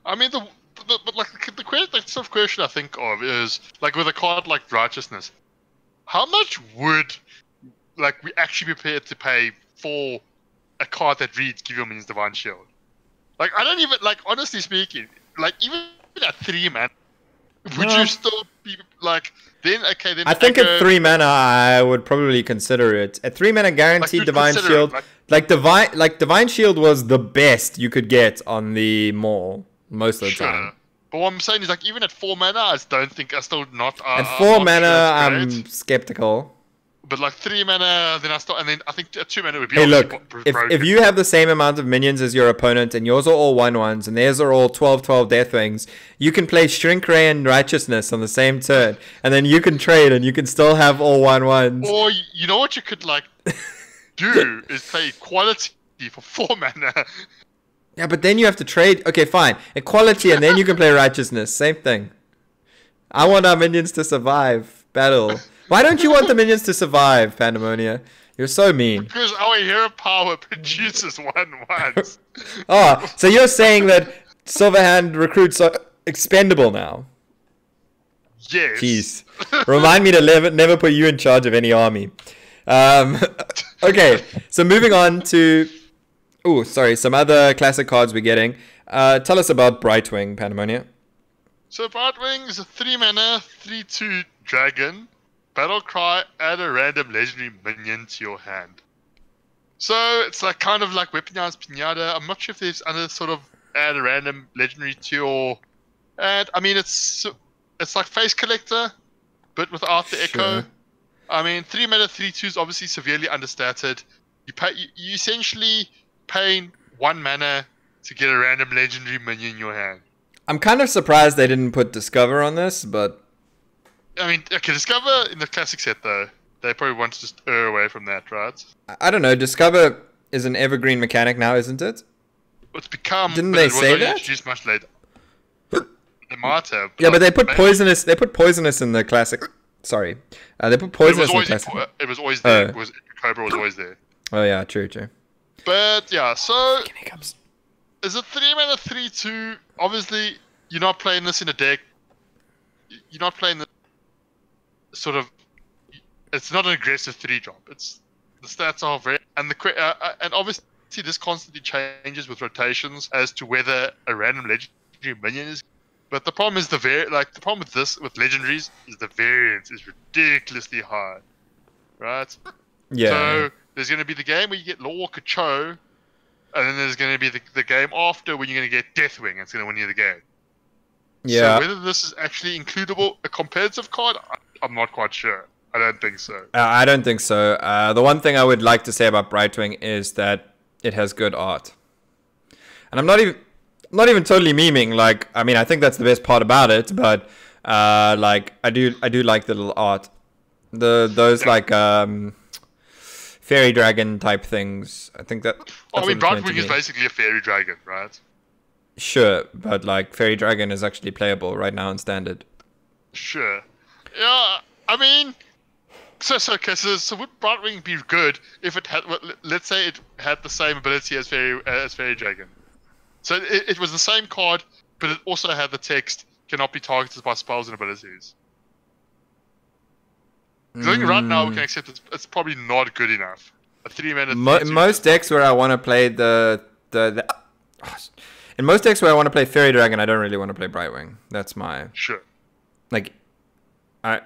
Speaker 1: I mean, but like the sort of question I think of is like with a card like Righteousness, how much would like we actually be prepared to pay for a card that reads Give Your Minions Divine Shield? Like I don't even like honestly speaking, like even at 3 mana, would you still be like then
Speaker 2: I think at 3 mana I would probably consider it. At 3 mana guaranteed like, Divine Shield, Divine Shield was the best you could get on the mall most of the time.
Speaker 1: But what I'm saying is like even at 4 mana I still not
Speaker 2: at 4 mana I'm skeptical.
Speaker 1: But like 3 mana, then I think at 2 mana would be.
Speaker 2: Hey, look, if you have the same amount of minions as your opponent, and yours are all 1/1s, and theirs are all 12/12 Deathwings, you can play Shrink Ray and Righteousness on the same turn, and then you can trade, and you can still have all 1/1s.
Speaker 1: Or you know what you could like do is play Equality for 4 mana.
Speaker 2: Yeah, but then you have to trade. Okay, fine, Equality, and then you can play Righteousness. Same thing. I want our minions to survive battle. Why don't you want the minions to survive, Pandemonia? You're so mean.
Speaker 1: Because our hero power produces 1/1s.
Speaker 2: Oh, so you're saying that Silverhand recruits are expendable now?
Speaker 1: Yes.
Speaker 2: Jeez. Remind me to never put you in charge of any army. Okay, so moving on to... some other classic cards we're getting. Tell us about Brightwing, Pandemonia.
Speaker 1: So Brightwing is a 3 mana, 3/2 dragon. Battle cry, add a random legendary minion to your hand. So it's like kind of like Weaponized Pinata. I'm not sure if there's other sort of add a random legendary to your... And I mean it's like Face Collector, but without the echo. I mean 3 mana 3/2 is obviously severely understated. You essentially paying 1 mana to get a random legendary minion in your hand.
Speaker 2: I'm kind of surprised they didn't put Discover on this, but
Speaker 1: I mean, okay, Discover in the classic set though, they probably want to just err away from that, right?
Speaker 2: I don't know. Discover is an evergreen mechanic now, isn't it?
Speaker 1: It's become.
Speaker 2: Didn't they say that?
Speaker 1: Introduced much later. They might have.
Speaker 2: Yeah, but they put poisonous. They put poisonous in the classic. Sorry, they put poisonous in the classic.
Speaker 1: It was always there. Cobra was always there.
Speaker 2: Oh yeah, true.
Speaker 1: But yeah, so is it 3 mana 3/2? Obviously, you're not playing this in a deck. You're not playing the sort of. It's not an aggressive 3-drop. It's the stats are very and obviously this constantly changes with rotations as to whether a random legendary minion is. But the problem is the problem with this with legendaries is the variance is ridiculously high, right?
Speaker 2: Yeah.
Speaker 1: So there's going to be the game where you get Lawwalker Cho, and then there's going to be the game after when you're going to get Deathwing. It's going to win you the game.
Speaker 2: Yeah.
Speaker 1: So whether this is actually includable a competitive card, I'm not quite sure. I don't think so.
Speaker 2: I don't think so. The one thing I would like to say about Brightwing is that it has good art, and I'm not even totally memeing. Like, I mean, I think that's the best part about it. But like, I do like the little art. Those like fairy dragon type things. I think that.
Speaker 1: I mean, Brightwing is basically a fairy dragon, right?
Speaker 2: Sure, but like fairy dragon is actually playable right now in standard.
Speaker 1: Sure. Yeah, I mean. So would Brightwing be good if it had, let's say it had the same ability as Fairy Dragon? So it was the same card, but it also had the text, cannot be targeted by spells and abilities. I think right now we can accept it's probably not good enough. A 3-mana...
Speaker 2: most decks where I want to play in most decks where I want to play Fairy Dragon, I don't really want to play Brightwing. That's my...
Speaker 1: Sure.
Speaker 2: Like, I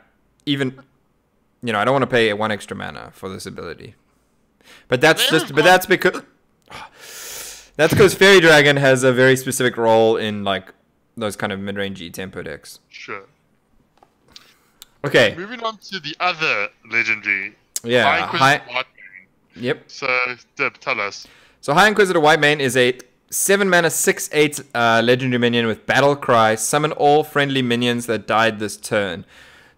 Speaker 2: don't want to pay 1 extra mana for this ability. But that's because Fairy Dragon has a very specific role in like those kind of mid-rangey tempo decks.
Speaker 1: Sure.
Speaker 2: Okay.
Speaker 1: Moving on to the other legendary.
Speaker 2: Yeah.
Speaker 1: High Inquisitor Whitemane.
Speaker 2: Yep.
Speaker 1: So Dib, tell us.
Speaker 2: So High Inquisitor Whitemane is a 7 mana 6/8 legendary minion with Battle Cry. Summon all friendly minions that died this turn.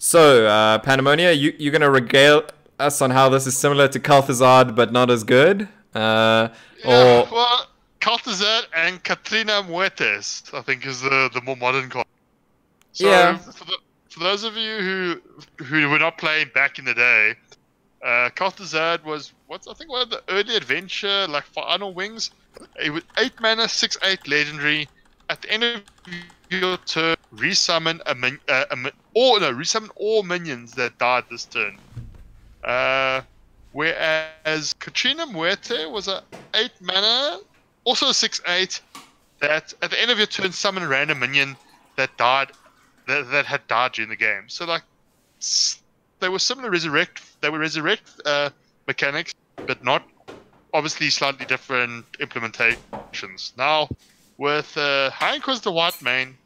Speaker 2: So, Pandemonia, you're going to regale us on how this is similar to Kalthazard, but not as good?
Speaker 1: Well, Kalthazard Kaltazat and Katrina Muertes, I think, is the more modern card. So
Speaker 2: Yeah.
Speaker 1: For those of you who were not playing back in the day, Kaltazat was I think one of the early adventure like final wings. It was 8 mana, 6/8 legendary. At the end of your turn, resummon resummon all minions that died this turn. Whereas Katrina Muerte was a 8 mana, also a 6/8, that at the end of your turn summon a random minion that died, that had died during the game. So like, they were similar resurrect mechanics, but not obviously slightly different implementations. Now, with High Inquisitor White Mane,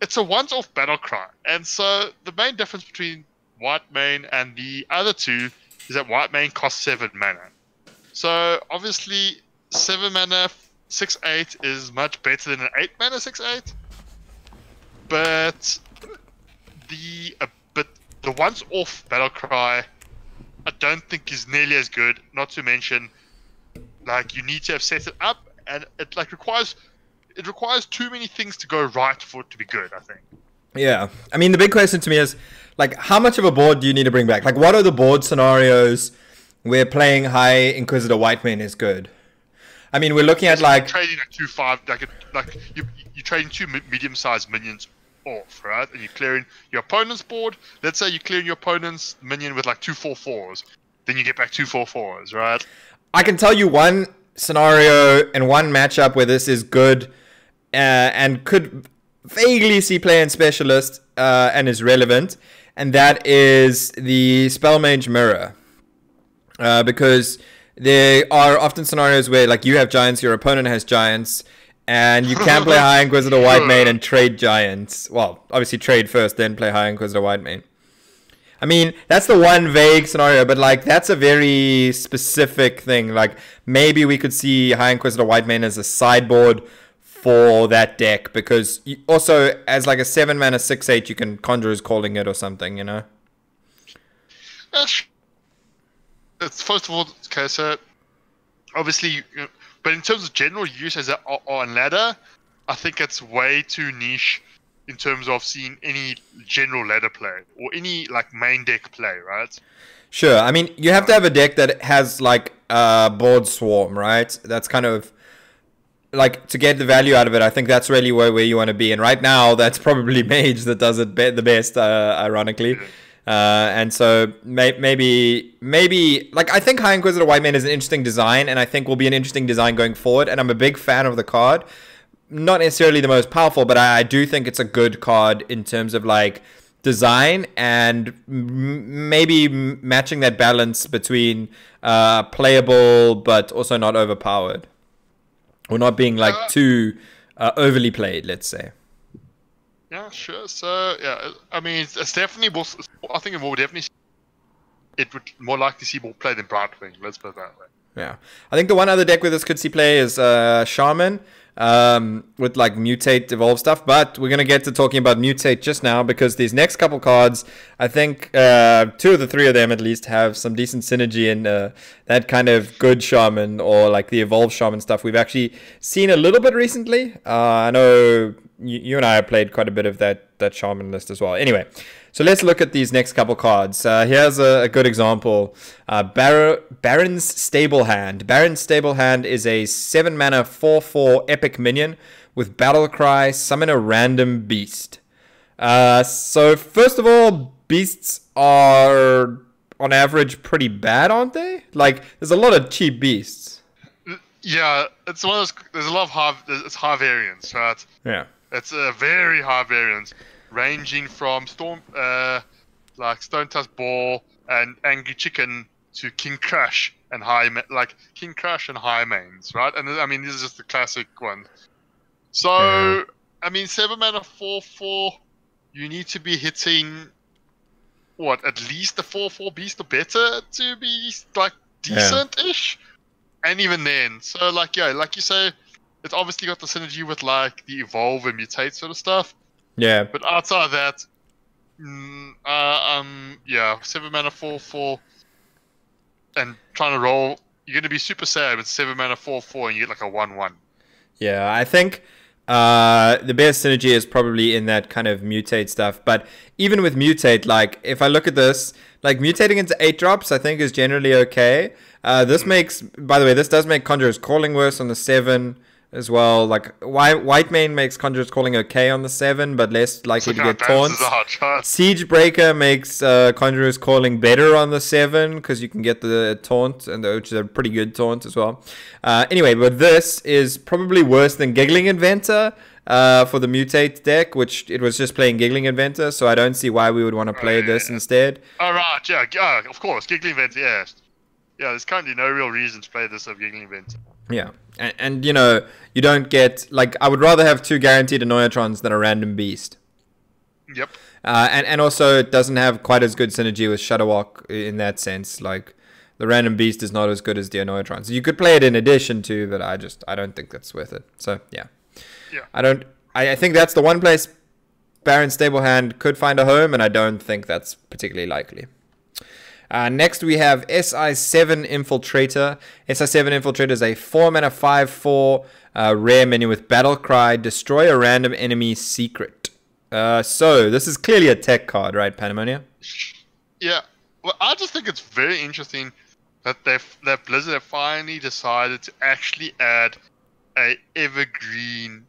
Speaker 1: it's a once-off battle cry, and so the main difference between White Mane and the other two is that White Mane costs 7 mana. So obviously 7 mana 6/8 is much better than an 8 mana 6/8. But the once off battle cry I don't think is nearly as good, not to mention like you need to have set it up, and it like requires too many things to go right for it to be good, I think.
Speaker 2: Yeah. I mean, the big question to me is, like, how much of a board do you need to bring back? Like, what are the board scenarios where playing High Inquisitor White Mane is good? I mean, we're looking at, like...
Speaker 1: trading a 2/5, like you're trading 2 medium-sized minions off, right? And you're clearing your opponent's board. Let's say you're clearing your opponent's minion with, like, 2 4/4s. Then you get back 2 4/4s, right?
Speaker 2: I can tell you one scenario and one matchup where this is good and could vaguely see play in Specialist and is relevant, and that is the Spellmage Mirror. Because there are often scenarios where, like, you have giants, your opponent has giants, and you can play High Inquisitor White Mane and trade giants. Well, obviously trade first, then play High Inquisitor White Mane. I mean, that's the one vague scenario, but, like, that's a very specific thing. Like, maybe we could see High Inquisitor White Mane as a sideboard for that deck, because you also, as like a 7 mana 6/8, you can Conjurer's Calling it or something, you know?
Speaker 1: It's first of all, okay, so obviously, but in terms of general use as on ladder, I think it's way too niche in terms of seeing any general ladder play or any like main deck play, right?
Speaker 2: Sure. I mean, you have to have a deck that has like a board swarm, right? That's kind of like, to get the value out of it. I think that's really where you want to be. And right now, that's probably Mage that does it the best, ironically. And so maybe like, I think High Inquisitor White Mane is an interesting design, and I think will be an interesting design going forward. And I'm a big fan of the card. Not necessarily the most powerful, but I do think it's a good card in terms of like design and maybe matching that balance between playable but also not overpowered, or not being like too overly played, let's say.
Speaker 1: Yeah, sure. So yeah, I mean, it's definitely more. I think it will definitely. It would more likely see more play than Brightwing. Let's put it that way.
Speaker 2: Yeah, I think the one other deck where this could see play is Shaman, with like Mutate, Evolve stuff. But we're gonna get to talking about Mutate just now, because these next couple cards, I think 2 of the 3 of them at least have some decent synergy in that kind of good Shaman, or like the Evolve Shaman stuff we've actually seen a little bit recently. I know you and I have played quite a bit of that Shaman list as well. Anyway, so let's look at these next couple cards. Here's a good example. Baron's Stable Hand. Baron's Stable Hand is a 7 mana 4/4 epic minion with Battle Cry, summon a random beast. So first of all, beasts are on average pretty bad, aren't they? Like, there's a lot of cheap beasts.
Speaker 1: Yeah, it's one of those. There's a lot of high variance, right?
Speaker 2: Yeah.
Speaker 1: It's a very high variance, ranging from like Stone Tusk Ball and Angry Chicken to King Crush and King Crush and High Mains, right? And I mean, this is just the classic one. So, yeah. I mean, 7 mana 4/4, you need to be hitting what, at least the 4/4 beast or better to be like decent-ish, and even then, so like like you say. It's obviously got the synergy with like the Evolve and Mutate sort of stuff.
Speaker 2: Yeah.
Speaker 1: But outside of that, 7 mana 4/4, and trying to roll, you're gonna be super sad with 7 mana 4/4 and you get like a 1/1.
Speaker 2: Yeah, I think the best synergy is probably in that kind of mutate stuff. But even with mutate, like if I look at this, like mutating into 8 drops, I think is generally okay. This makes, by the way, this does make Conjurer's Calling worse on the 7 as well. Like White Mane makes Conjurer's Calling okay on the 7, but less likely to get taunts. Siegebreaker makes Conjurer's Calling better on the 7 because you can get the taunt, and which is a pretty good taunt as well. Anyway, but this is probably worse than Giggling Inventor for the mutate deck, which it was just playing Giggling Inventor, so I don't see why we would want to play this instead.
Speaker 1: Oh, right, yeah, of course, Giggling Inventor, yeah. Yeah, there's currently no real reason to play this of Giggling Inventor.
Speaker 2: Yeah, and you know, you don't get, like, I would rather have 2 guaranteed Annoyatrons than a random beast.
Speaker 1: Yep.
Speaker 2: And also it doesn't have quite as good synergy with Shadowwalk in that sense. Like, the random beast is not as good as the Annoyatron. So you could play it in addition to, but I don't think that's worth it. So yeah.
Speaker 1: Yeah.
Speaker 2: I think that's the one place Baron Stablehand could find a home, and I don't think that's particularly likely. Next we have SI7 Infiltrator. SI7 Infiltrator is a 4-mana 5/4 rare minion with Battle Cry. Destroy a random enemy secret. So this is clearly a tech card, right, Pandemonia?
Speaker 1: Yeah. Well, I just think it's very interesting that Blizzard have finally decided to actually add a evergreen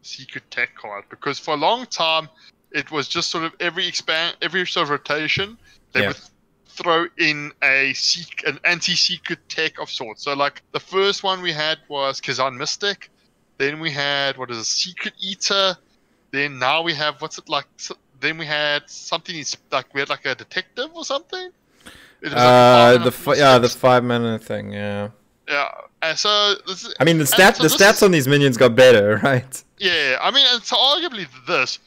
Speaker 1: secret tech card, because for a long time it was just sort of every sort of rotation they would throw in an anti-secret tech of sorts. So like the first one we had was Kazan Mystic, then we had Secret Eater, then now we have then we had something like we had like a detective or something.
Speaker 2: The 5-mana thing, yeah.
Speaker 1: Yeah, and so
Speaker 2: I mean the stats on these minions got better, right?
Speaker 1: Yeah, I mean, and so arguably this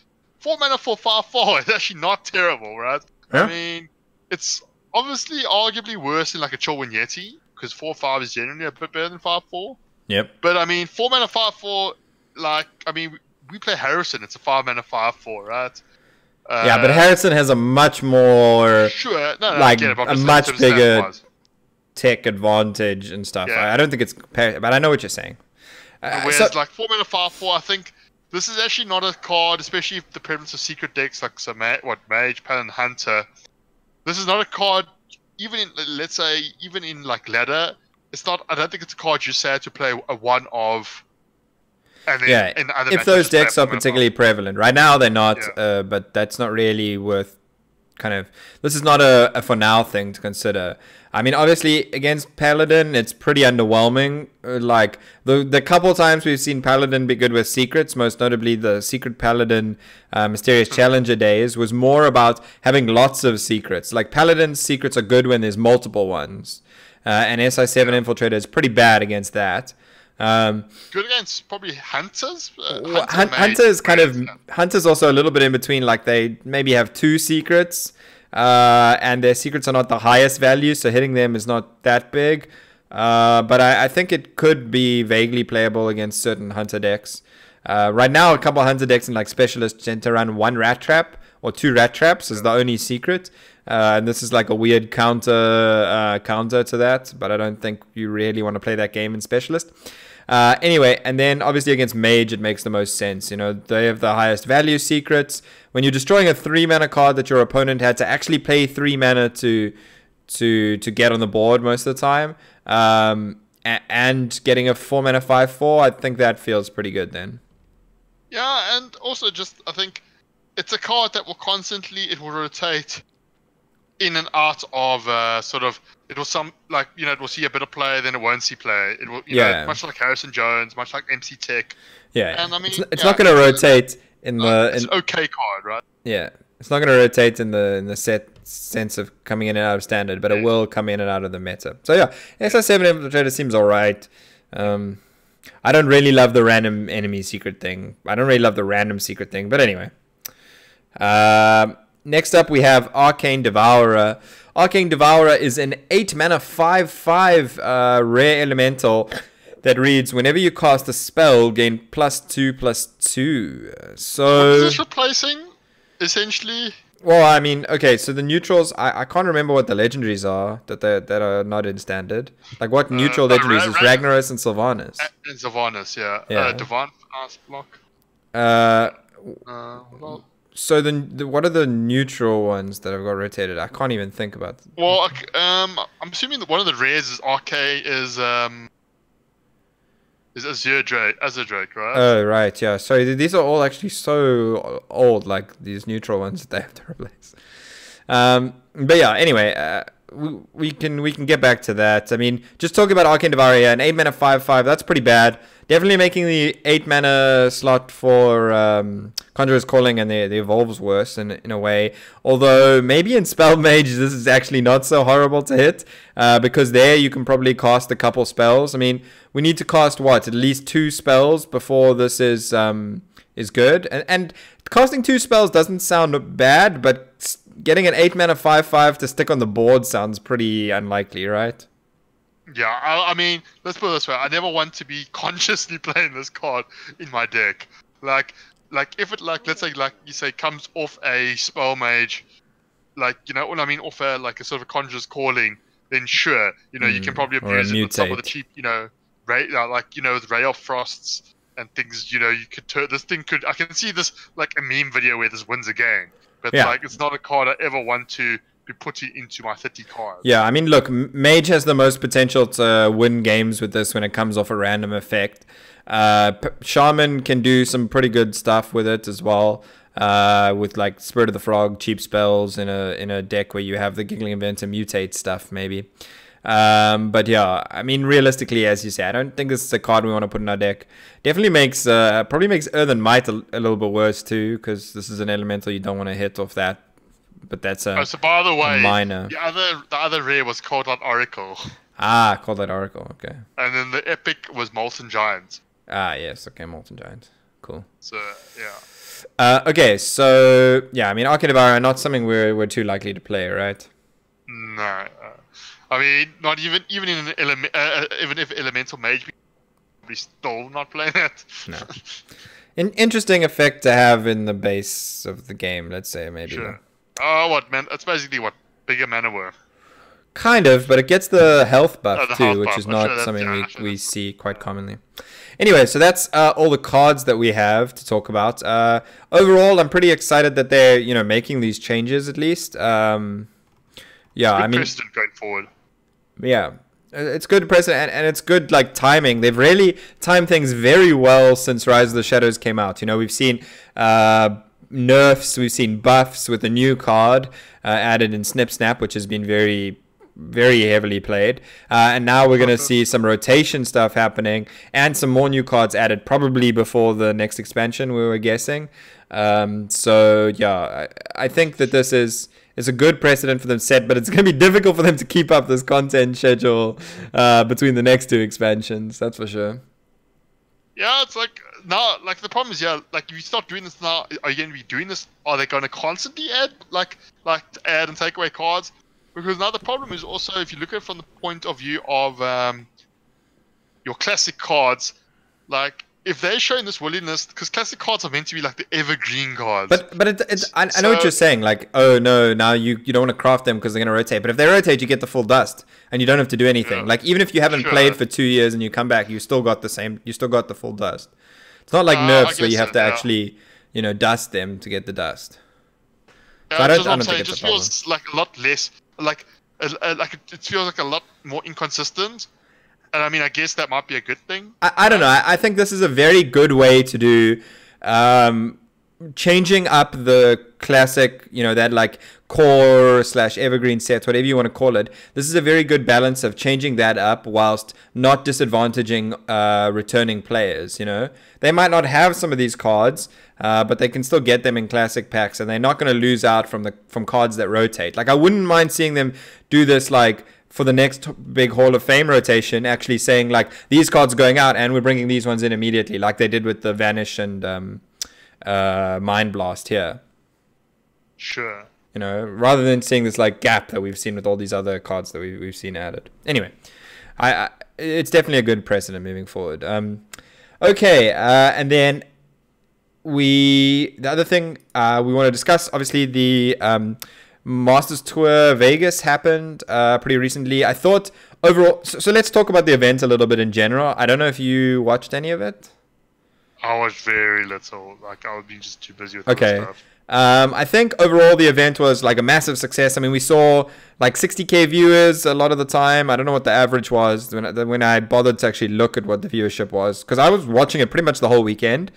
Speaker 1: 4-mana for 5/4 is actually not terrible, right? Yeah. I mean, it's obviously arguably worse than like a Chillwind Yeti, because 4/5 is generally a bit better than 5/4.
Speaker 2: Yep.
Speaker 1: But I mean, 4-mana 5/4, like, I mean, we play Harrison, it's a 5-mana 5/4, right?
Speaker 2: Yeah, but Harrison has a much more like a much bigger tech advantage and stuff. Yeah. I don't think it's but I know what you're saying.
Speaker 1: Whereas like 4-mana 5/4, I think this is actually not a card, especially if the prevalence of secret decks like Mage, Paladin, Hunter. This is not a card, even in, let's say, even in like ladder. It's not. I don't think it's a card you say to play a one of. And then in other
Speaker 2: if those decks are particularly prevalent, right now they're not. But that's not really worth. Kind of. This is not a for now thing to consider. I mean, obviously against Paladin, it's pretty underwhelming. Like the couple times we've seen Paladin be good with secrets, most notably the Secret Paladin Mysterious Challenger days, was more about having lots of secrets. Like Paladin's secrets are good when there's multiple ones, and SI7 Infiltrator is pretty bad against that.
Speaker 1: Good against probably Hunters.
Speaker 2: Hunter's also a little bit in between. Like they maybe have 2 secrets. And their secrets are not the highest value, so hitting them is not that big. But I think it could be vaguely playable against certain Hunter decks. Right now, a couple of Hunter decks in like Specialists tend to run 1 Rat Trap or 2 Rat Traps as the only secret. And this is like a weird counter to that, but I don't think you really want to play that game in Specialist. Anyway, and then obviously against Mage, it makes the most sense. You know, they have the highest value secrets. When you're destroying a 3-mana card that your opponent had to actually pay 3 mana to get on the board most of the time, and getting a 4-mana 5/4, I think that feels pretty good then.
Speaker 1: Yeah, and also just I think it's a card that will it will rotate in and out of sort of. It will it will see a bit of play, then it won't see play. It will, you know, much like Harrison Jones, much like MC Tech.
Speaker 2: Yeah,
Speaker 1: and I mean,
Speaker 2: it's not going to rotate in the.
Speaker 1: It's an okay card, right?
Speaker 2: Yeah, it's not going to rotate in the set sense of coming in and out of standard, but it will come in and out of the meta. So yeah, SI7 Infiltrator seems alright. I don't really love the random enemy secret thing. But anyway. Next up, we have Arcane Devourer. Arcane Devourer is an 8-mana 5/5 rare elemental that reads, whenever you cast a spell, gain +2/+2. So
Speaker 1: is this replacing, essentially?
Speaker 2: Well, I mean, okay, so the neutrals, I can't remember what the legendaries are that are not in standard. Like, what neutral legendaries is Ragnaros and Sylvanas?
Speaker 1: And Sylvanas, yeah.
Speaker 2: Yeah.
Speaker 1: Divine block.
Speaker 2: Uh,
Speaker 1: Well,
Speaker 2: so what are the neutral ones that have got rotated? I can't even think about.
Speaker 1: well, I'm assuming that one of the rares is RK is Azure Drake, right?
Speaker 2: Oh, right, yeah. So these are all actually so old, like these neutral ones that they have to replace. But yeah, anyway, we can get back to that. I mean, just talking about Arcane Devaria, an 8 mana 5/5, that's pretty bad. Definitely making the 8 mana slot for Conjurer's Calling and the Evolves worse in a way. Although maybe in Spell Mage this is actually not so horrible to hit, because there you can probably cast a couple spells. I mean, we need to cast what, at least 2 spells before this is good. And casting 2 spells doesn't sound bad, but getting an 8 mana 5/5 to stick on the board sounds pretty unlikely, right?
Speaker 1: Yeah, I mean, let's put it this way. I never want to be consciously playing this card in my deck. Like if it, like, let's say, like you say, comes off a Spell Mage, like, you know what I mean, off a, like, a sort of Conjurer's Calling, then sure, you know, you can probably abuse it with some of the cheap, you know, like, you know, with Ray of Frosts and things, you know, you could turn, this thing could, I can see this, like, a meme video where this wins a game. But,
Speaker 2: yeah,
Speaker 1: like, it's not a card I ever want to be putting into my 30 cards.
Speaker 2: Yeah, I mean, look, Mage has the most potential to win games with this when it comes off a random effect. Shaman can do some pretty good stuff with it as well, with like Spirit of the Frog, cheap spells in a deck where you have the Giggling Event and Mutate stuff, maybe. But yeah, I mean, realistically, as you say, I don't think this is a card we want to put in our deck. Definitely makes, probably makes Earthen Might a little bit worse too, because this is an elemental you don't want to hit off that. But that's
Speaker 1: so by the way,
Speaker 2: minor.
Speaker 1: The other rare was Cold Light Oracle.
Speaker 2: Ah, Cold Light Oracle, okay.
Speaker 1: And then the epic was Molten Giant.
Speaker 2: Ah, yes, okay, Molten Giant. Cool.
Speaker 1: So, yeah.
Speaker 2: Okay, so, yeah, I mean, Arcane Devaria, not something we're too likely to play, right?
Speaker 1: No. I mean, not even in an even if Elemental Mage, we still not playing it.
Speaker 2: No. An interesting effect to have in the base of the game, let's say, maybe.
Speaker 1: Sure. Oh, what, man? It's basically what? Bigger mana worth.
Speaker 2: Kind of, but it gets the health buff
Speaker 1: the
Speaker 2: too,
Speaker 1: health
Speaker 2: which
Speaker 1: buff.
Speaker 2: is not
Speaker 1: Sure,
Speaker 2: something we see quite commonly. Anyway, so that's all the cards that we have to talk about. Overall, I'm pretty excited that they're, you know, making these changes at least. Yeah,
Speaker 1: Good
Speaker 2: I mean,
Speaker 1: precedent going forward.
Speaker 2: yeah, it's good precedent, and it's good, like, timing. They've really timed things very well since Rise of the Shadows came out. You know, we've seen nerfs, we've seen buffs with a new card added in Snip Snap, which has been very, very heavily played, and now we're going to see some rotation stuff happening and some more new cards added probably before the next expansion, we were guessing. So yeah, I think that this is a good precedent for them set, but it's going to be difficult for them to keep up this content schedule between the next 2 expansions, that's for sure.
Speaker 1: Yeah, it's like, now, like, the problem is, yeah, like, if you start doing this now, are you going to be doing this? Are they going to constantly add, like add and take away cards? Because now the problem is also, if you look at it from the point of view of your classic cards, like, if they're showing this willingness, because classic cards are meant to be like the evergreen cards.
Speaker 2: But I know what you're saying. Like, oh no, now you don't want to craft them because they're going to rotate. But if they rotate, you get the full dust, and you don't have to do anything.
Speaker 1: Yeah.
Speaker 2: Like, even if you haven't played for 2 years and you come back, you still got the same. You still got the full dust. It's not like nerfs where you have to actually, you know, dust them to get the dust.
Speaker 1: Yeah,
Speaker 2: So I don't
Speaker 1: think
Speaker 2: think
Speaker 1: it
Speaker 2: it's
Speaker 1: just
Speaker 2: a problem.
Speaker 1: feels like a lot less, like it feels like a lot more inconsistent. And I mean, I guess that might be a good thing.
Speaker 2: I don't know. I think this is a very good way to do changing up the classic, you know, that like core / evergreen set, whatever you want to call it. This is a very good balance of changing that up whilst not disadvantaging returning players, you know. They might not have some of these cards, but they can still get them in classic packs, and they're not going to lose out from cards that rotate. Like, I wouldn't mind seeing them do this, like, for the next big Hall of Fame rotation, actually saying, like, these cards are going out and we're bringing these ones in immediately, like they did with the Vanish and Mind Blast here.
Speaker 1: Sure.
Speaker 2: You know, rather than seeing this, like, gap that we've seen with all these other cards that we've seen added. Anyway, it's definitely a good precedent moving forward. Okay, and then the other thing we want to discuss, obviously, the Masters Tour Vegas happened pretty recently. I thought overall, so let's talk about the event a little bit in general. I don't know if you watched any of it.
Speaker 1: I watched very little. Like, I would be just too busy with other stuff.
Speaker 2: I think overall the event was like a massive success. I mean, we saw like 60K viewers a lot of the time. I don't know what the average was when I bothered to actually look at what the viewership was, because I was watching it pretty much the whole weekend.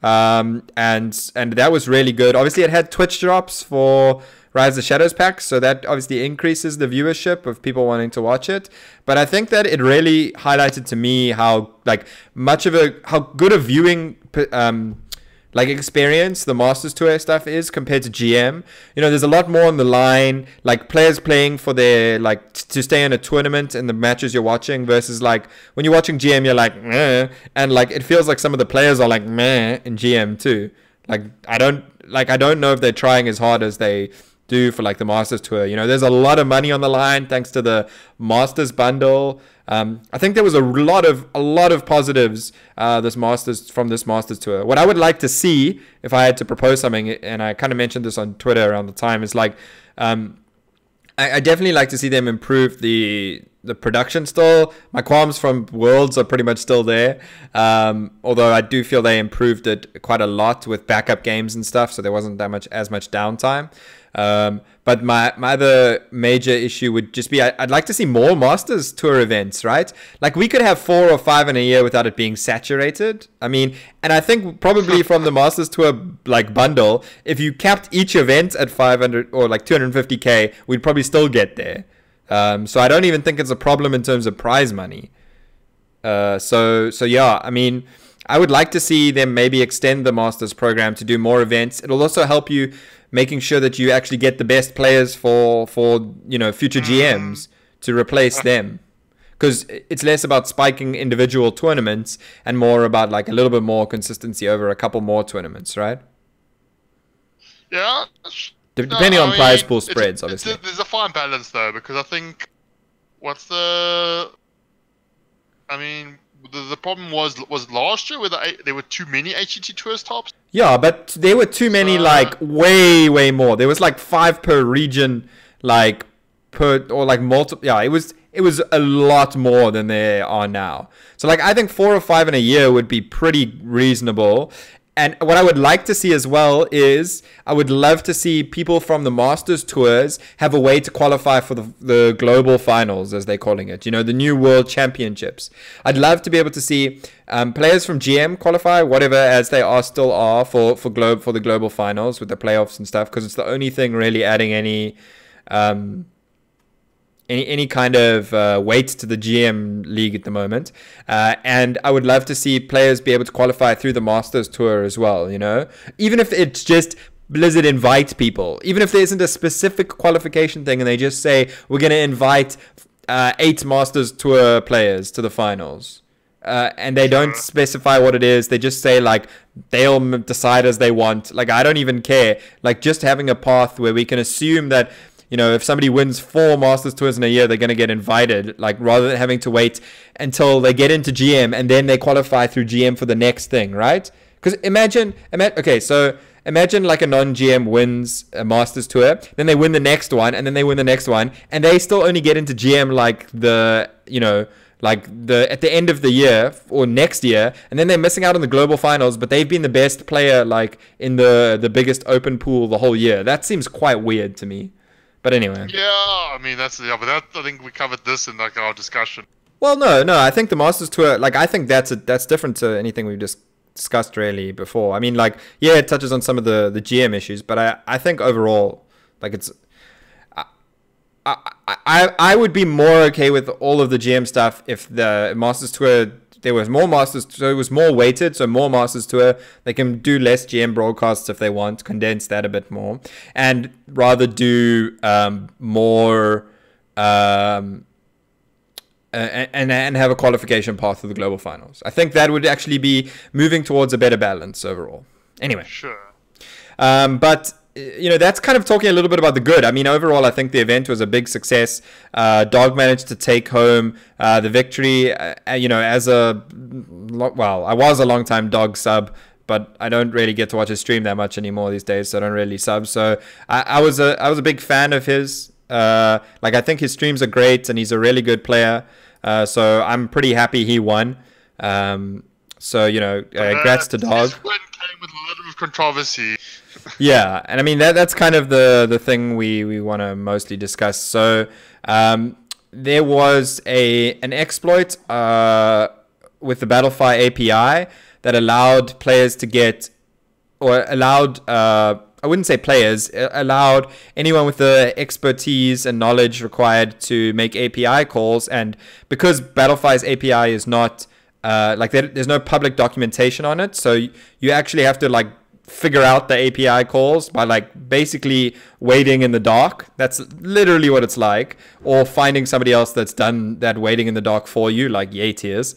Speaker 2: And that was really good. Obviously, it had Twitch drops for Rise of the Shadows packs, so that obviously increases the viewership of people wanting to watch it. But I think that it really highlighted to me how how good a viewing experience the Masters Tour stuff is compared to GM. You know, there's a lot more on the line, like players playing for their to stay in a tournament in the matches you're watching, versus like when you're watching GM, you're like meh, and like it feels like some of the players are like meh in GM too. I don't know if they're trying as hard as they do for like the Masters Tour. You know, there's a lot of money on the line thanks to the Masters bundle. I think there was a lot of positives this Masters Tour. What I would like to see, if I had to propose something, and I kind of mentioned this on Twitter around the time, is like I definitely like to see them improve the production still. My qualms from Worlds are pretty much still there, although I do feel they improved it quite a lot with backup games and stuff, so there wasn't as much downtime. But my other major issue would just be I'd like to see more Masters Tour events, right? Like we could have 4 or 5 in a year without it being saturated. I mean, and I think probably from the Masters Tour like bundle, if you capped each event at 500 or like 250K, we'd probably still get there. So I don't even think it's a problem in terms of prize money. So yeah, I mean, I would like to see them maybe extend the Masters program to do more events. It'll also help you making sure that you actually get the best players for future GMs to replace them, because it's less about spiking individual tournaments and more about like a little bit more consistency over a couple more tournaments, right?
Speaker 1: Yeah.
Speaker 2: Depending on prize pool spreads, obviously.
Speaker 1: There's a fine balance though, because I think the problem was last year where there were too many HCT Tours tops.
Speaker 2: Yeah, but there were too many, way more. There was like 5 per region, multiple. Yeah, it was a lot more than there are now. So I think 4 or 5 in a year would be pretty reasonable. And what I would like to see as well is I would love to see people from the Masters Tours have a way to qualify for the global finals, as they're calling it, the new World Championships. I'd love to be able to see players from GM qualify, whatever, as they still are for the global finals with the playoffs and stuff, because it's the only thing really adding any kind of weight to the GM league at the moment. And I would love to see players be able to qualify through the Masters Tour as well, even if it's just Blizzard invite people, even if there isn't a specific qualification thing and they just say, we're going to invite 8 Masters Tour players to the finals. And they don't specify what it is. They just say they'll decide as they want. I don't even care. Just having a path where we can assume that, if somebody wins 4 Masters Tours in a year, they're going to get invited, rather than having to wait until they get into GM and then they qualify through GM for the next thing, right? Because imagine a non-GM wins a Masters Tour, then they win the next one, and then they win the next one, and they still only get into GM at the end of the year or next year, and then they're missing out on the global finals, but they've been the best player in the biggest open pool the whole year. That seems quite weird to me. But anyway.
Speaker 1: Yeah, I mean I think we covered this in our discussion.
Speaker 2: Well, no, I think the Masters Tour, I think that's different to anything we've just discussed really before. I mean, it touches on some of the GM issues, but I think overall, it's. I would be more okay with all of the GM stuff if the Masters Tour. There was more Masters, so it was more weighted, so more Masters Tour. They can do less GM broadcasts if they want, condense that a bit more, and rather do more and have a qualification path to the global finals. I think that would actually be moving towards a better balance overall. Anyway.
Speaker 1: Sure.
Speaker 2: But that's kind of talking a little bit about the good. I mean, overall, I think the event was a big success. Dog managed to take home the victory. I was a long-time Dog sub, but I don't really get to watch his stream that much anymore these days, so I don't really sub. So I was a big fan of his. Like, I think his streams are great, and he's a really good player. So I'm pretty happy he won. So, you know, congrats to Dog.
Speaker 1: This win came with a little of controversy.
Speaker 2: Yeah, and I mean that's kind of the thing we want to mostly discuss. So there was an exploit with the Battlefy API that allowed players to get, or allowed I wouldn't say players, allowed anyone with the expertise and knowledge required to make API calls. And because Battlefy's API is not like there's no public documentation on it, so you actually have to like figure out the API calls by like basically waiting in the dark. That's literally what it's like, or finding somebody else that's done that waiting in the dark for you, like Yatiers.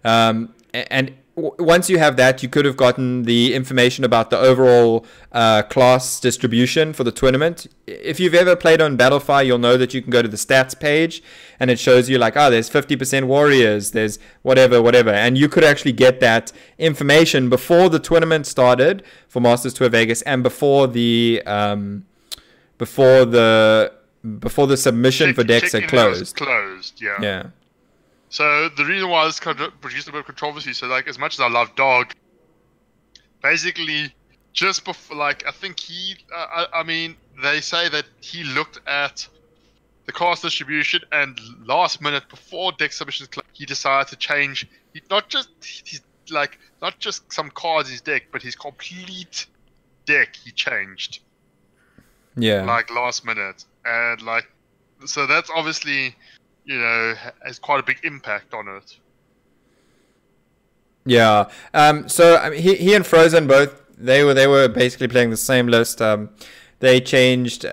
Speaker 2: And once you have that, you could have gotten the information about the overall class distribution for the tournament. If you've ever played on Battlefy, you'll know that you can go to the stats page and it shows you like, oh, there's 50% warriors, there's whatever. And you could actually get that information before the tournament started for Masters Tour Vegas and before the submission for decks had closed. Yeah.
Speaker 1: So the reason why this produced a bit of controversy, so like as much as I love Dog, basically just before, like I think I mean they say that he looked at the class distribution and last minute before deck submissions he decided to change not just some cards in his deck, but his complete deck he changed.
Speaker 2: Yeah.
Speaker 1: Like last minute, and like so that's obviously, you know, has quite a big impact on it.
Speaker 2: Yeah. So I mean, he and Frozen both they were basically playing the same list. They changed,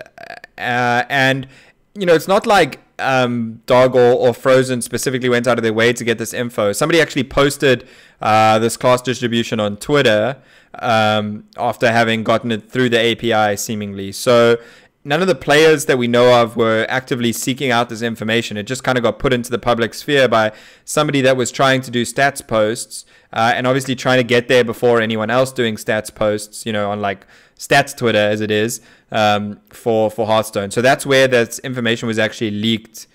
Speaker 2: and you know, it's not like Dog or Frozen specifically went out of their way to get this info. Somebody actually posted this class distribution on Twitter after having gotten it through the API, seemingly. So none of the players that we know of were actively seeking out this information. It just kind of got put into the public sphere by somebody that was trying to do stats posts, and obviously trying to get there before anyone else doing stats posts, you know, on like stats Twitter as it is, for Hearthstone. So that's where that information was actually leaked,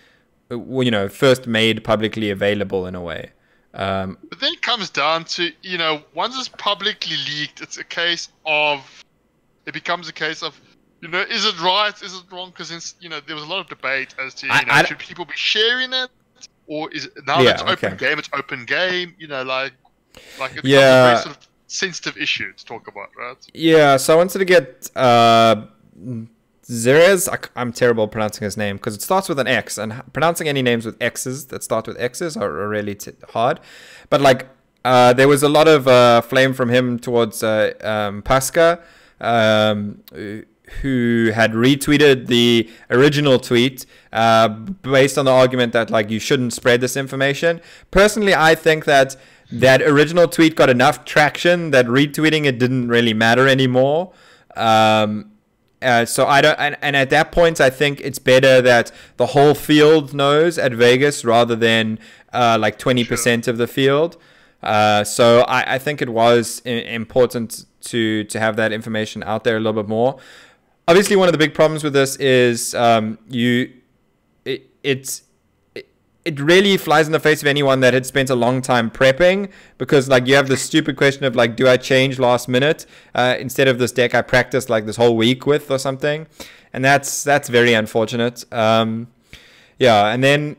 Speaker 2: you know, first made publicly available in a way.
Speaker 1: But then it comes down to, you know, once it's publicly leaked, it becomes a case of, you know, is it right? Is it wrong? Because, you know, there was a lot of debate as to, should people be sharing it? Or is it, now that it's open game, it's open game? You know, like it's a very sort of sensitive issue to talk about, right? Yeah,
Speaker 2: so I wanted to get Zerez, I'm terrible at pronouncing his name because it starts with an X, and pronouncing any names with X's that start with X's are really hard. But like, there was a lot of flame from him towards Pasca, who had retweeted the original tweet based on the argument that like you shouldn't spread this information. Personally, I think that original tweet got enough traction that retweeting it didn't really matter anymore. So I don't, and at that point, I think it's better that the whole field knows at Vegas rather than like 20% of the field. So I think it was important to have that information out there a little bit more. Obviously, one of the big problems with this is it really flies in the face of anyone that had spent a long time prepping, because like you have this stupid question of like, do I change last minute instead of this deck I practiced like this whole week with or something, and that's very unfortunate. And then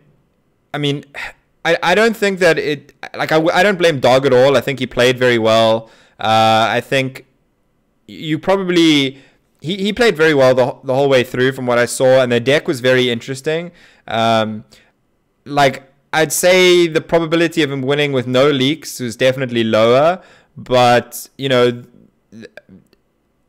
Speaker 2: I mean, I don't think that it like I don't blame Dog at all. I think he played very well. I think you probably. He played very well the whole way through from what I saw, and the deck was very interesting. Like, I'd say the probability of him winning with no leaks was definitely lower, but, you know,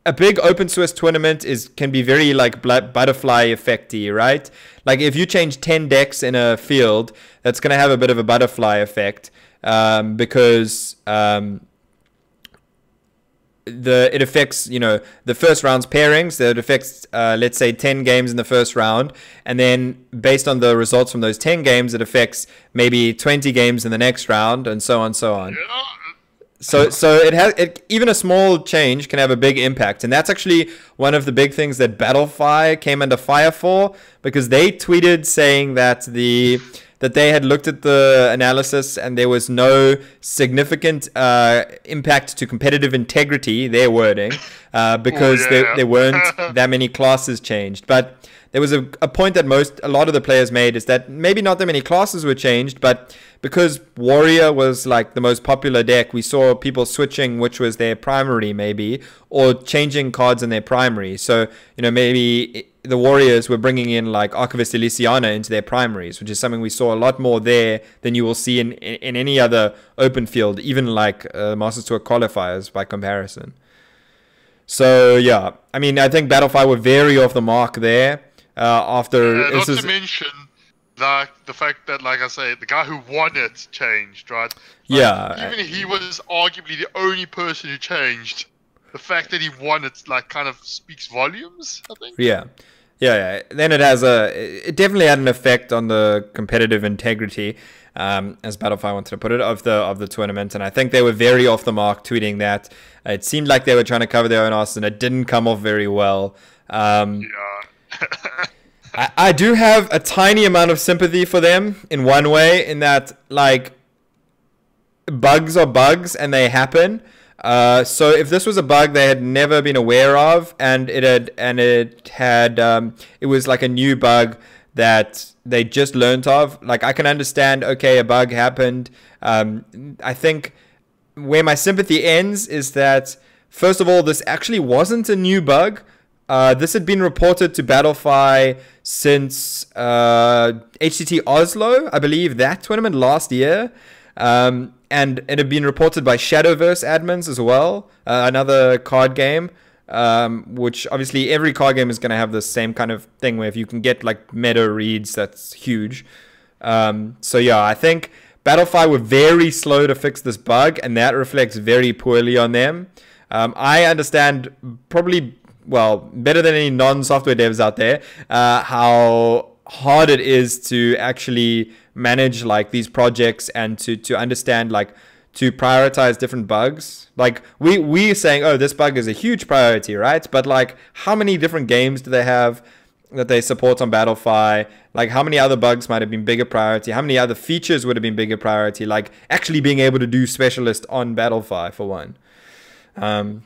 Speaker 2: a big open source tournament can be very, like, butterfly effecty, right? Like, if you change 10 decks in a field, that's going to have a bit of a butterfly effect, because it affects, you know, the first round's pairings. That affects, let's say, 10 games in the first round, and then based on the results from those 10 games, it affects maybe 20 games in the next round, and so on, so on. So even a small change can have a big impact, and that's actually one of the big things that Battlefy came under fire for, because they tweeted saying that they had looked at the analysis and there was no significant impact to competitive integrity, their wording, because there weren't that many classes changed. But there was a point that a lot of the players made, is that maybe not that many classes were changed, but because Warrior was like the most popular deck, we saw people switching which was their primary maybe, or changing cards in their primary. So, maybe the Warriors were bringing in like Archivist Elysiana into their primaries, which is something we saw a lot more there than you will see in any other open field, even like Masters Tour qualifiers by comparison. So, yeah, I mean, I think Battlefy were very off the mark there. Not to
Speaker 1: mention the fact that, like I say, the guy who won it changed, right? Even he was arguably the only person who changed. The fact that he won it, like, kind of speaks volumes, I think.
Speaker 2: Yeah. Then it definitely had an effect on the competitive integrity, as Battlefy wanted to put it, of the tournament. And I think they were very off the mark tweeting that. It seemed like they were trying to cover their own ass, and it didn't come off very well. I do have a tiny amount of sympathy for them in one way, in that, like, bugs are bugs and they happen. So if this was a bug they had never been aware of, and it was like a new bug that they just learnt of, like, I can understand, okay, a bug happened. I think where my sympathy ends is that, first of all, this actually wasn't a new bug. This had been reported to Battlefy since HCT Oslo, I believe, that tournament last year. And it had been reported by Shadowverse admins as well, another card game, which obviously every card game is going to have the same kind of thing where if you can get like meta reads, that's huge. So yeah, I think Battlefy were very slow to fix this bug, and that reflects very poorly on them. I understand probably, well, better than any non-software devs out there, how hard it is to actually manage like these projects and to understand, like, to prioritize different bugs. Like we saying, oh, this bug is a huge priority, right? But like, how many different games do they have that they support on Battlefy? Like, how many other bugs might have been bigger priority? How many other features would have been bigger priority? Like, actually being able to do specialist on Battlefy, for one.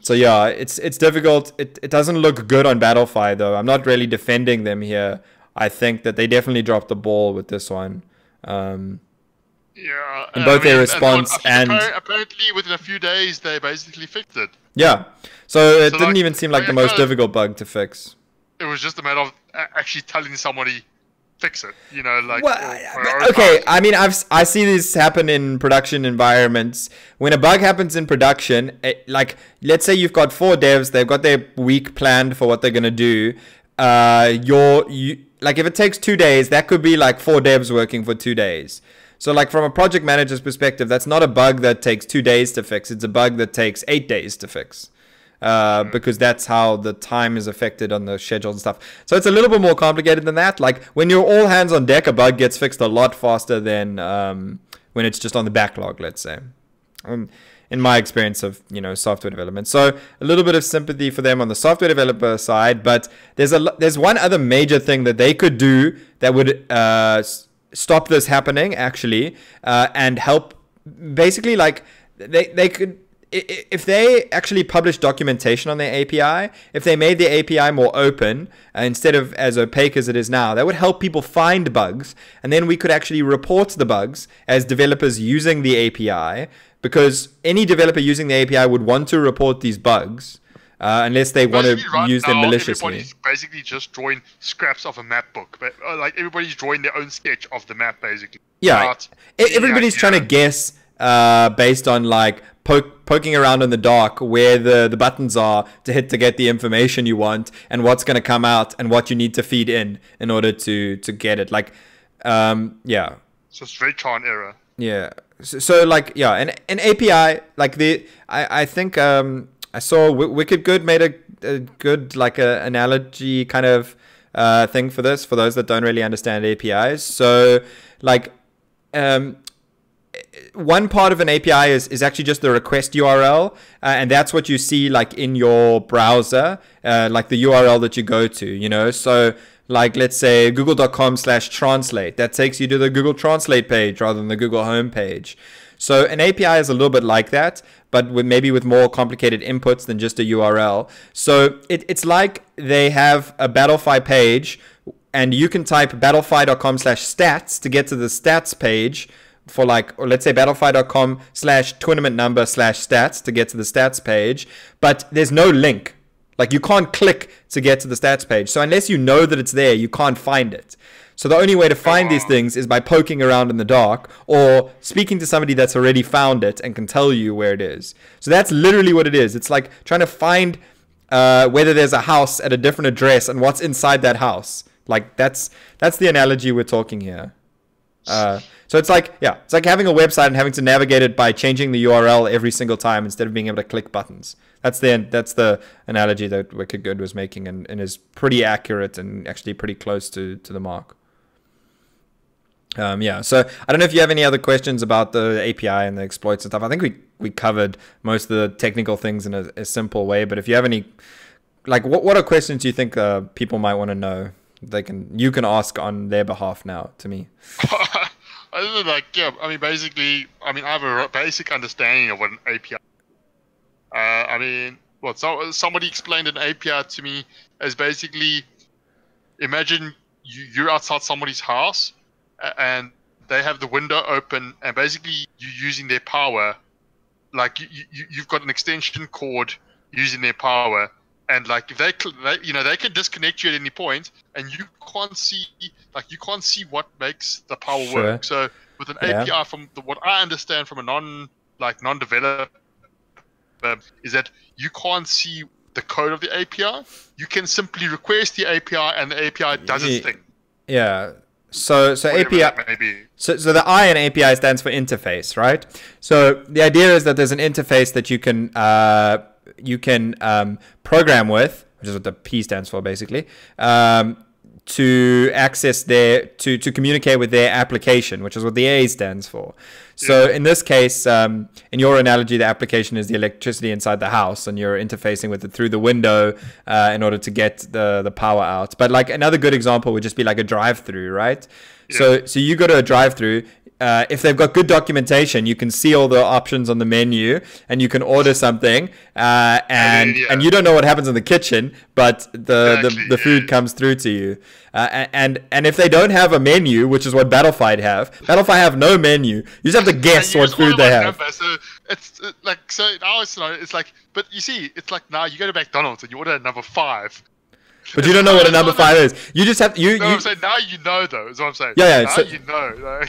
Speaker 2: So yeah, it's difficult. It doesn't look good on Battlefy, though. I'm not really defending them here. I think that they definitely dropped the ball with this one. In both their response and
Speaker 1: apparently within a few days they basically fixed it.
Speaker 2: Yeah, so it didn't even seem like the most difficult bug to fix.
Speaker 1: It was just a matter of actually telling somebody fix it, like.
Speaker 2: Well, okay, I mean, I see this happen in production environments. When a bug happens in production, like, let's say you've got 4 devs, they've got their week planned for what they're gonna do. Like, if it takes 2 days, that could be like 4 devs working for 2 days. So like, from a project manager's perspective, that's not a bug that takes 2 days to fix. It's a bug that takes 8 days to fix. Because that's how the time is affected on the schedules and stuff. So it's a little bit more complicated than that. Like, when you're all hands on deck, a bug gets fixed a lot faster than when it's just on the backlog, let's say. In my experience of, software development. So a little bit of sympathy for them on the software developer side, but there's one other major thing that they could do that would stop this happening, actually, and help. Basically, like, they could, if they actually publish documentation on their API, if they made the API more open instead of as opaque as it is now, that would help people find bugs, and then we could actually report the bugs as developers using the API, because any developer using the API would want to report these bugs unless they want to use them maliciously.
Speaker 1: Everybody's basically just drawing scraps of a map book, but like, everybody's drawing their own sketch of the map, basically.
Speaker 2: Yeah, everybody's trying to guess based on like poking around in the dark where the buttons are to hit to get the information you want, and what's going to come out, and what you need to feed in order to get it. Like, yeah.
Speaker 1: So it's very trial and error.
Speaker 2: Yeah. So like, yeah, an API like I think I saw Wicked Good made a good like a analogy kind of thing for this, for those that don't really understand APIs. So like one part of an API is actually just the request URL, and that's what you see like in your browser, like the URL that you go to, you know. So like let's say google.com/translate, that takes you to the Google Translate page rather than the Google home page. So an API is a little bit like that, but maybe with more complicated inputs than just a URL. So it's like they have a Battlefy page, and you can type battlefy.com/stats to get to the stats page for like, or let's say battlefy.com/tournament number/stats to get to the stats page, but there's no link. Like you can't click to get to the stats page. So unless you know that it's there, you can't find it. So the only way to find these things is by poking around in the dark or speaking to somebody that's already found it and can tell you where it is. So that's literally what it is. It's like trying to find whether there's a house at a different address and what's inside that house. Like that's the analogy we're talking here. So it's like, yeah, it's like having a website and having to navigate it by changing the URL every single time instead of being able to click buttons. That's the analogy that Wicked Good was making, and is pretty accurate and actually pretty close to the mark. Yeah, so I don't know if you have any other questions about the API and the exploits and stuff. I think we covered most of the technical things in a simple way, but if you have any, like, what are questions you think people might want to know? You can ask on their behalf now to me.
Speaker 1: Basically, I have a basic understanding of what an API. Somebody explained an API to me as basically, imagine you're outside somebody's house, and they have the window open, and basically you're using their power. Like you've got an extension cord using their power, and like if they can disconnect you at any point, and you can't see what makes the power work. So with an API, from what I understand from a non-developer, is that you can't see the code of the API. You can simply request the API, and the API does its thing.
Speaker 2: Yeah. So API. So the I in API stands for interface, right? So the idea is that there's an interface that you can program with, which is what the P stands for, basically, to access to communicate with their application, which is what the A stands for. So in this case, in your analogy, the application is the electricity inside the house, and you're interfacing with it through the window in order to get the power out. But like another good example would just be like a drive-through, right? Yeah. So you go to a drive-through. If they've got good documentation, you can see all the options on the menu, and you can order something, and you don't know what happens in the kitchen, but the food comes through to you. And if they don't have a menu, which is what Battlefy have no menu. You just have to guess what food they have.
Speaker 1: So it's like, but you see, it's like now you go to McDonald's and you order a number 5.
Speaker 2: But you don't know what a number 5 is. You just have
Speaker 1: I'm saying now you know, though. Is what I'm saying.
Speaker 2: Yeah.
Speaker 1: Now you know.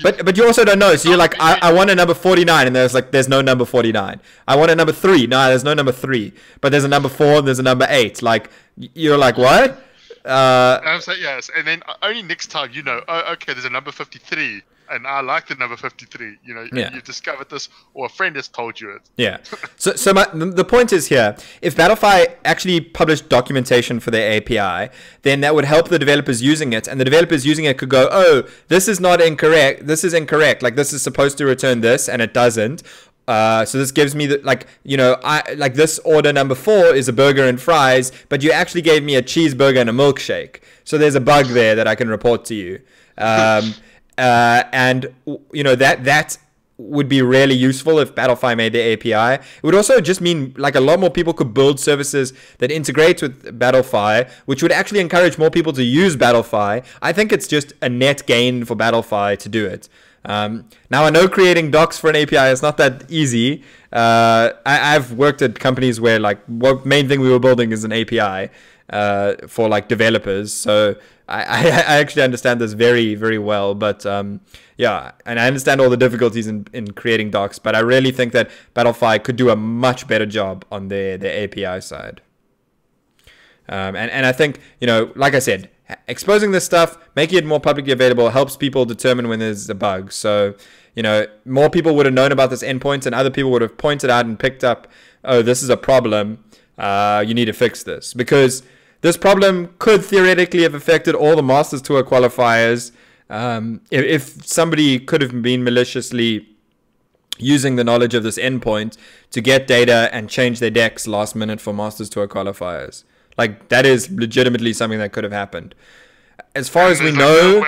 Speaker 2: But you also don't know. So you're like, I want a number 49, and there's no number 49. I want a number 3. No, there's no number 3. But there's a number 4 and there's a number 8. Like you're like, what?
Speaker 1: I'm saying yes, and then only next time you know. Oh, okay. There's a number 53. And I like the number 53. You've discovered this, or a friend has told you it.
Speaker 2: Yeah. So the point is here, if Battlefy actually published documentation for their API, then that would help the developers using it, and the developers using it could go, oh, this is not incorrect. This is incorrect. Like this is supposed to return this, and it doesn't. So this gives me this order number 4 is a burger and fries, but you actually gave me a cheeseburger and a milkshake. So there's a bug there that I can report to you. And that would be really useful if Battlefy made the API. It would also just mean like a lot more people could build services that integrate with Battlefy, which would actually encourage more people to use Battlefy. I think it's just a net gain for Battlefy to do it. Now I know creating docs for an API is not that easy. I've worked at companies where like what main thing we were building is an API for like developers. So I actually understand this very, very well, but yeah, and I understand all the difficulties in creating docs, but I really think that Battlefy could do a much better job on their API side. And I think, like I said, exposing this stuff, making it more publicly available helps people determine when there's a bug. So, more people would have known about this endpoint, and other people would have pointed out and picked up, oh, this is a problem, you need to fix this. Because this problem could theoretically have affected all the Masters Tour qualifiers if somebody could have been maliciously using the knowledge of this endpoint to get data and change their decks last minute for Masters Tour qualifiers. Like, that is legitimately something that could have happened. As far as we know,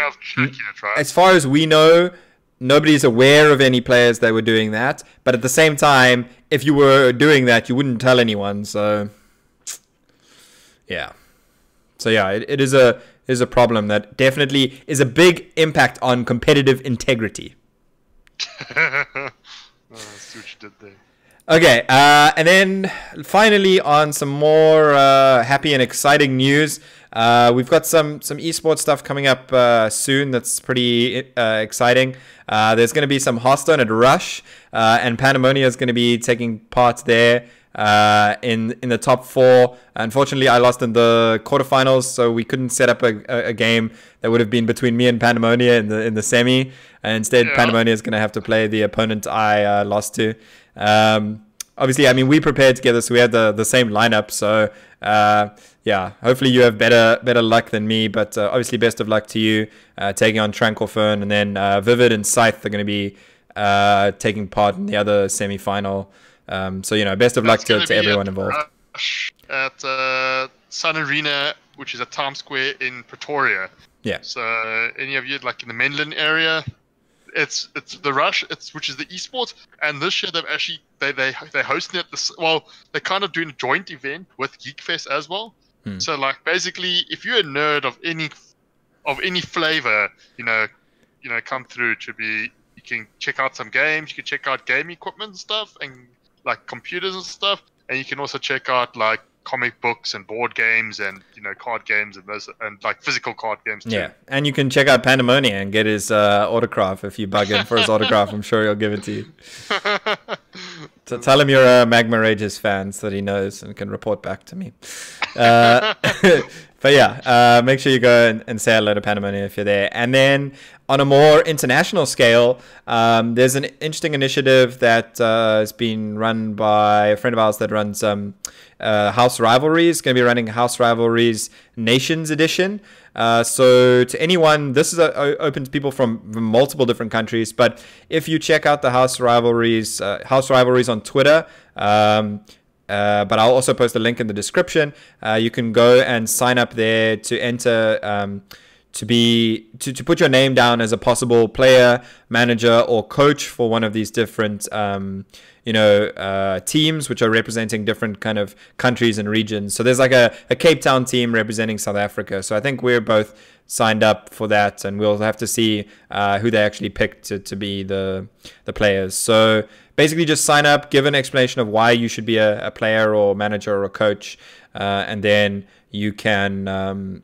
Speaker 2: as far as we know, nobody's aware of any players that were doing that. But at the same time, if you were doing that, you wouldn't tell anyone. So, yeah. So yeah, it is a problem that definitely is a big impact on competitive integrity.
Speaker 1: See what you did there.
Speaker 2: Okay, and then finally on some more happy and exciting news, we've got some esports stuff coming up soon that's pretty exciting. There's going to be some Hearthstone at Rush, and Pandemonia is going to be taking part there in the top 4. Unfortunately, I lost in the quarterfinals, so we couldn't set up a game that would have been between me and Pandemonia in the semi. And instead, Pandemonia is going to have to play the opponent I lost to. Obviously, I mean, we prepared together, so we had the same lineup. So yeah, hopefully you have better luck than me. But obviously, best of luck to you taking on Tranquil Fern, and then Vivid and Scythe are going to be taking part in the other semi-final. So, you know, best of luck to everyone involved.
Speaker 1: At Sun Arena, which is at Times Square in Pretoria.
Speaker 2: Yeah.
Speaker 1: So any of you like in the Menlyn area, it's the Rush, which is the esports, and this year they've actually they hosting it this, well, they're kind of doing a joint event with Geekfest as well. So like basically, if you're a nerd of any flavor, you know, come through to be. You can check out some games. You can check out game equipment and stuff, and like computers and stuff. And you can also check out like comic books and board games and, you know, card games and those, and like physical card games too.
Speaker 2: Yeah, and you can check out Pandemonia and get his autograph if you bug him for his autograph. I'm sure he'll give it to you. So tell him you're a Magma Rages fan so that he knows and can report back to me. But yeah, make sure you go and say hello to Pandemonia if you're there. And then on a more international scale, there's an interesting initiative that has been run by a friend of ours that runs House Rivalries. Going to be running House Rivalries Nations Edition. So to anyone, this is open to people from multiple different countries. But if you check out the House Rivalries on Twitter, but I'll also post a link in the description. You can go and sign up there to enter, to put your name down as a possible player, manager, or coach for one of these different teams which are representing different kind of countries and regions. So there's like a Cape Town team representing South Africa. So I think we're both signed up for that, and we'll have to see who they actually picked to be the players. So basically just sign up, give an explanation of why you should be a player or manager or a coach, and then you can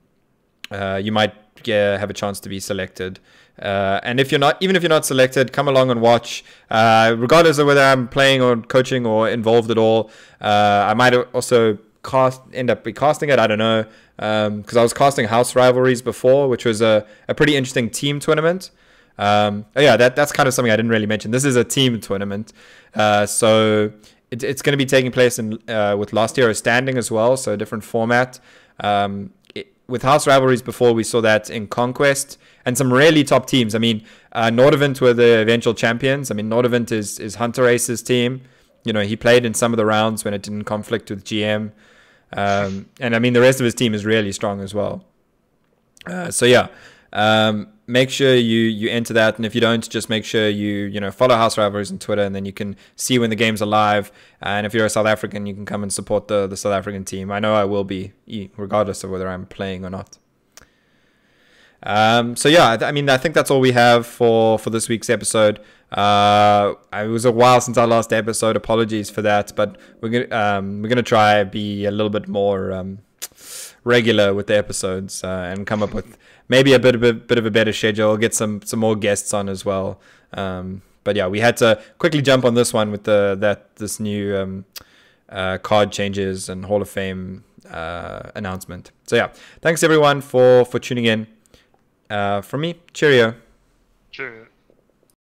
Speaker 2: you might have a chance to be selected. And if you're not, even if you're not selected, come along and watch. Regardless of whether I'm playing or coaching or involved at all, I might also end up casting it. I don't know, because I was casting House Rivalries before, which was a pretty interesting team tournament. Yeah, that's kind of something I didn't really mention. This is a team tournament, so it's going to be taking place in with Last Hero Standing as well, so a different format. With House Rivalries before, we saw that in Conquest and some really top teams. I mean, Nordavent were the eventual champions. I mean, Nordavent is Hunter Ace's team. You know, he played in some of the rounds when it didn't conflict with GM. And I mean, the rest of his team is really strong as well. So yeah, make sure you enter that, and if you don't, just make sure you follow House Rivalries on Twitter, and then you can see when the games are live. And if you're a South African, you can come and support the South African team. I know I will be, regardless of whether I'm playing or not. So yeah, I mean, I think that's all we have for this week's episode. It was a while since our last episode. Apologies for that, but we're gonna try be a little bit more regular with the episodes and come up with maybe a bit of a better schedule. Get some more guests on as well. But yeah, we had to quickly jump on this one with this new card changes and Hall of Fame announcement. So yeah, thanks everyone for tuning in. From me, cheerio.
Speaker 1: Cheerio.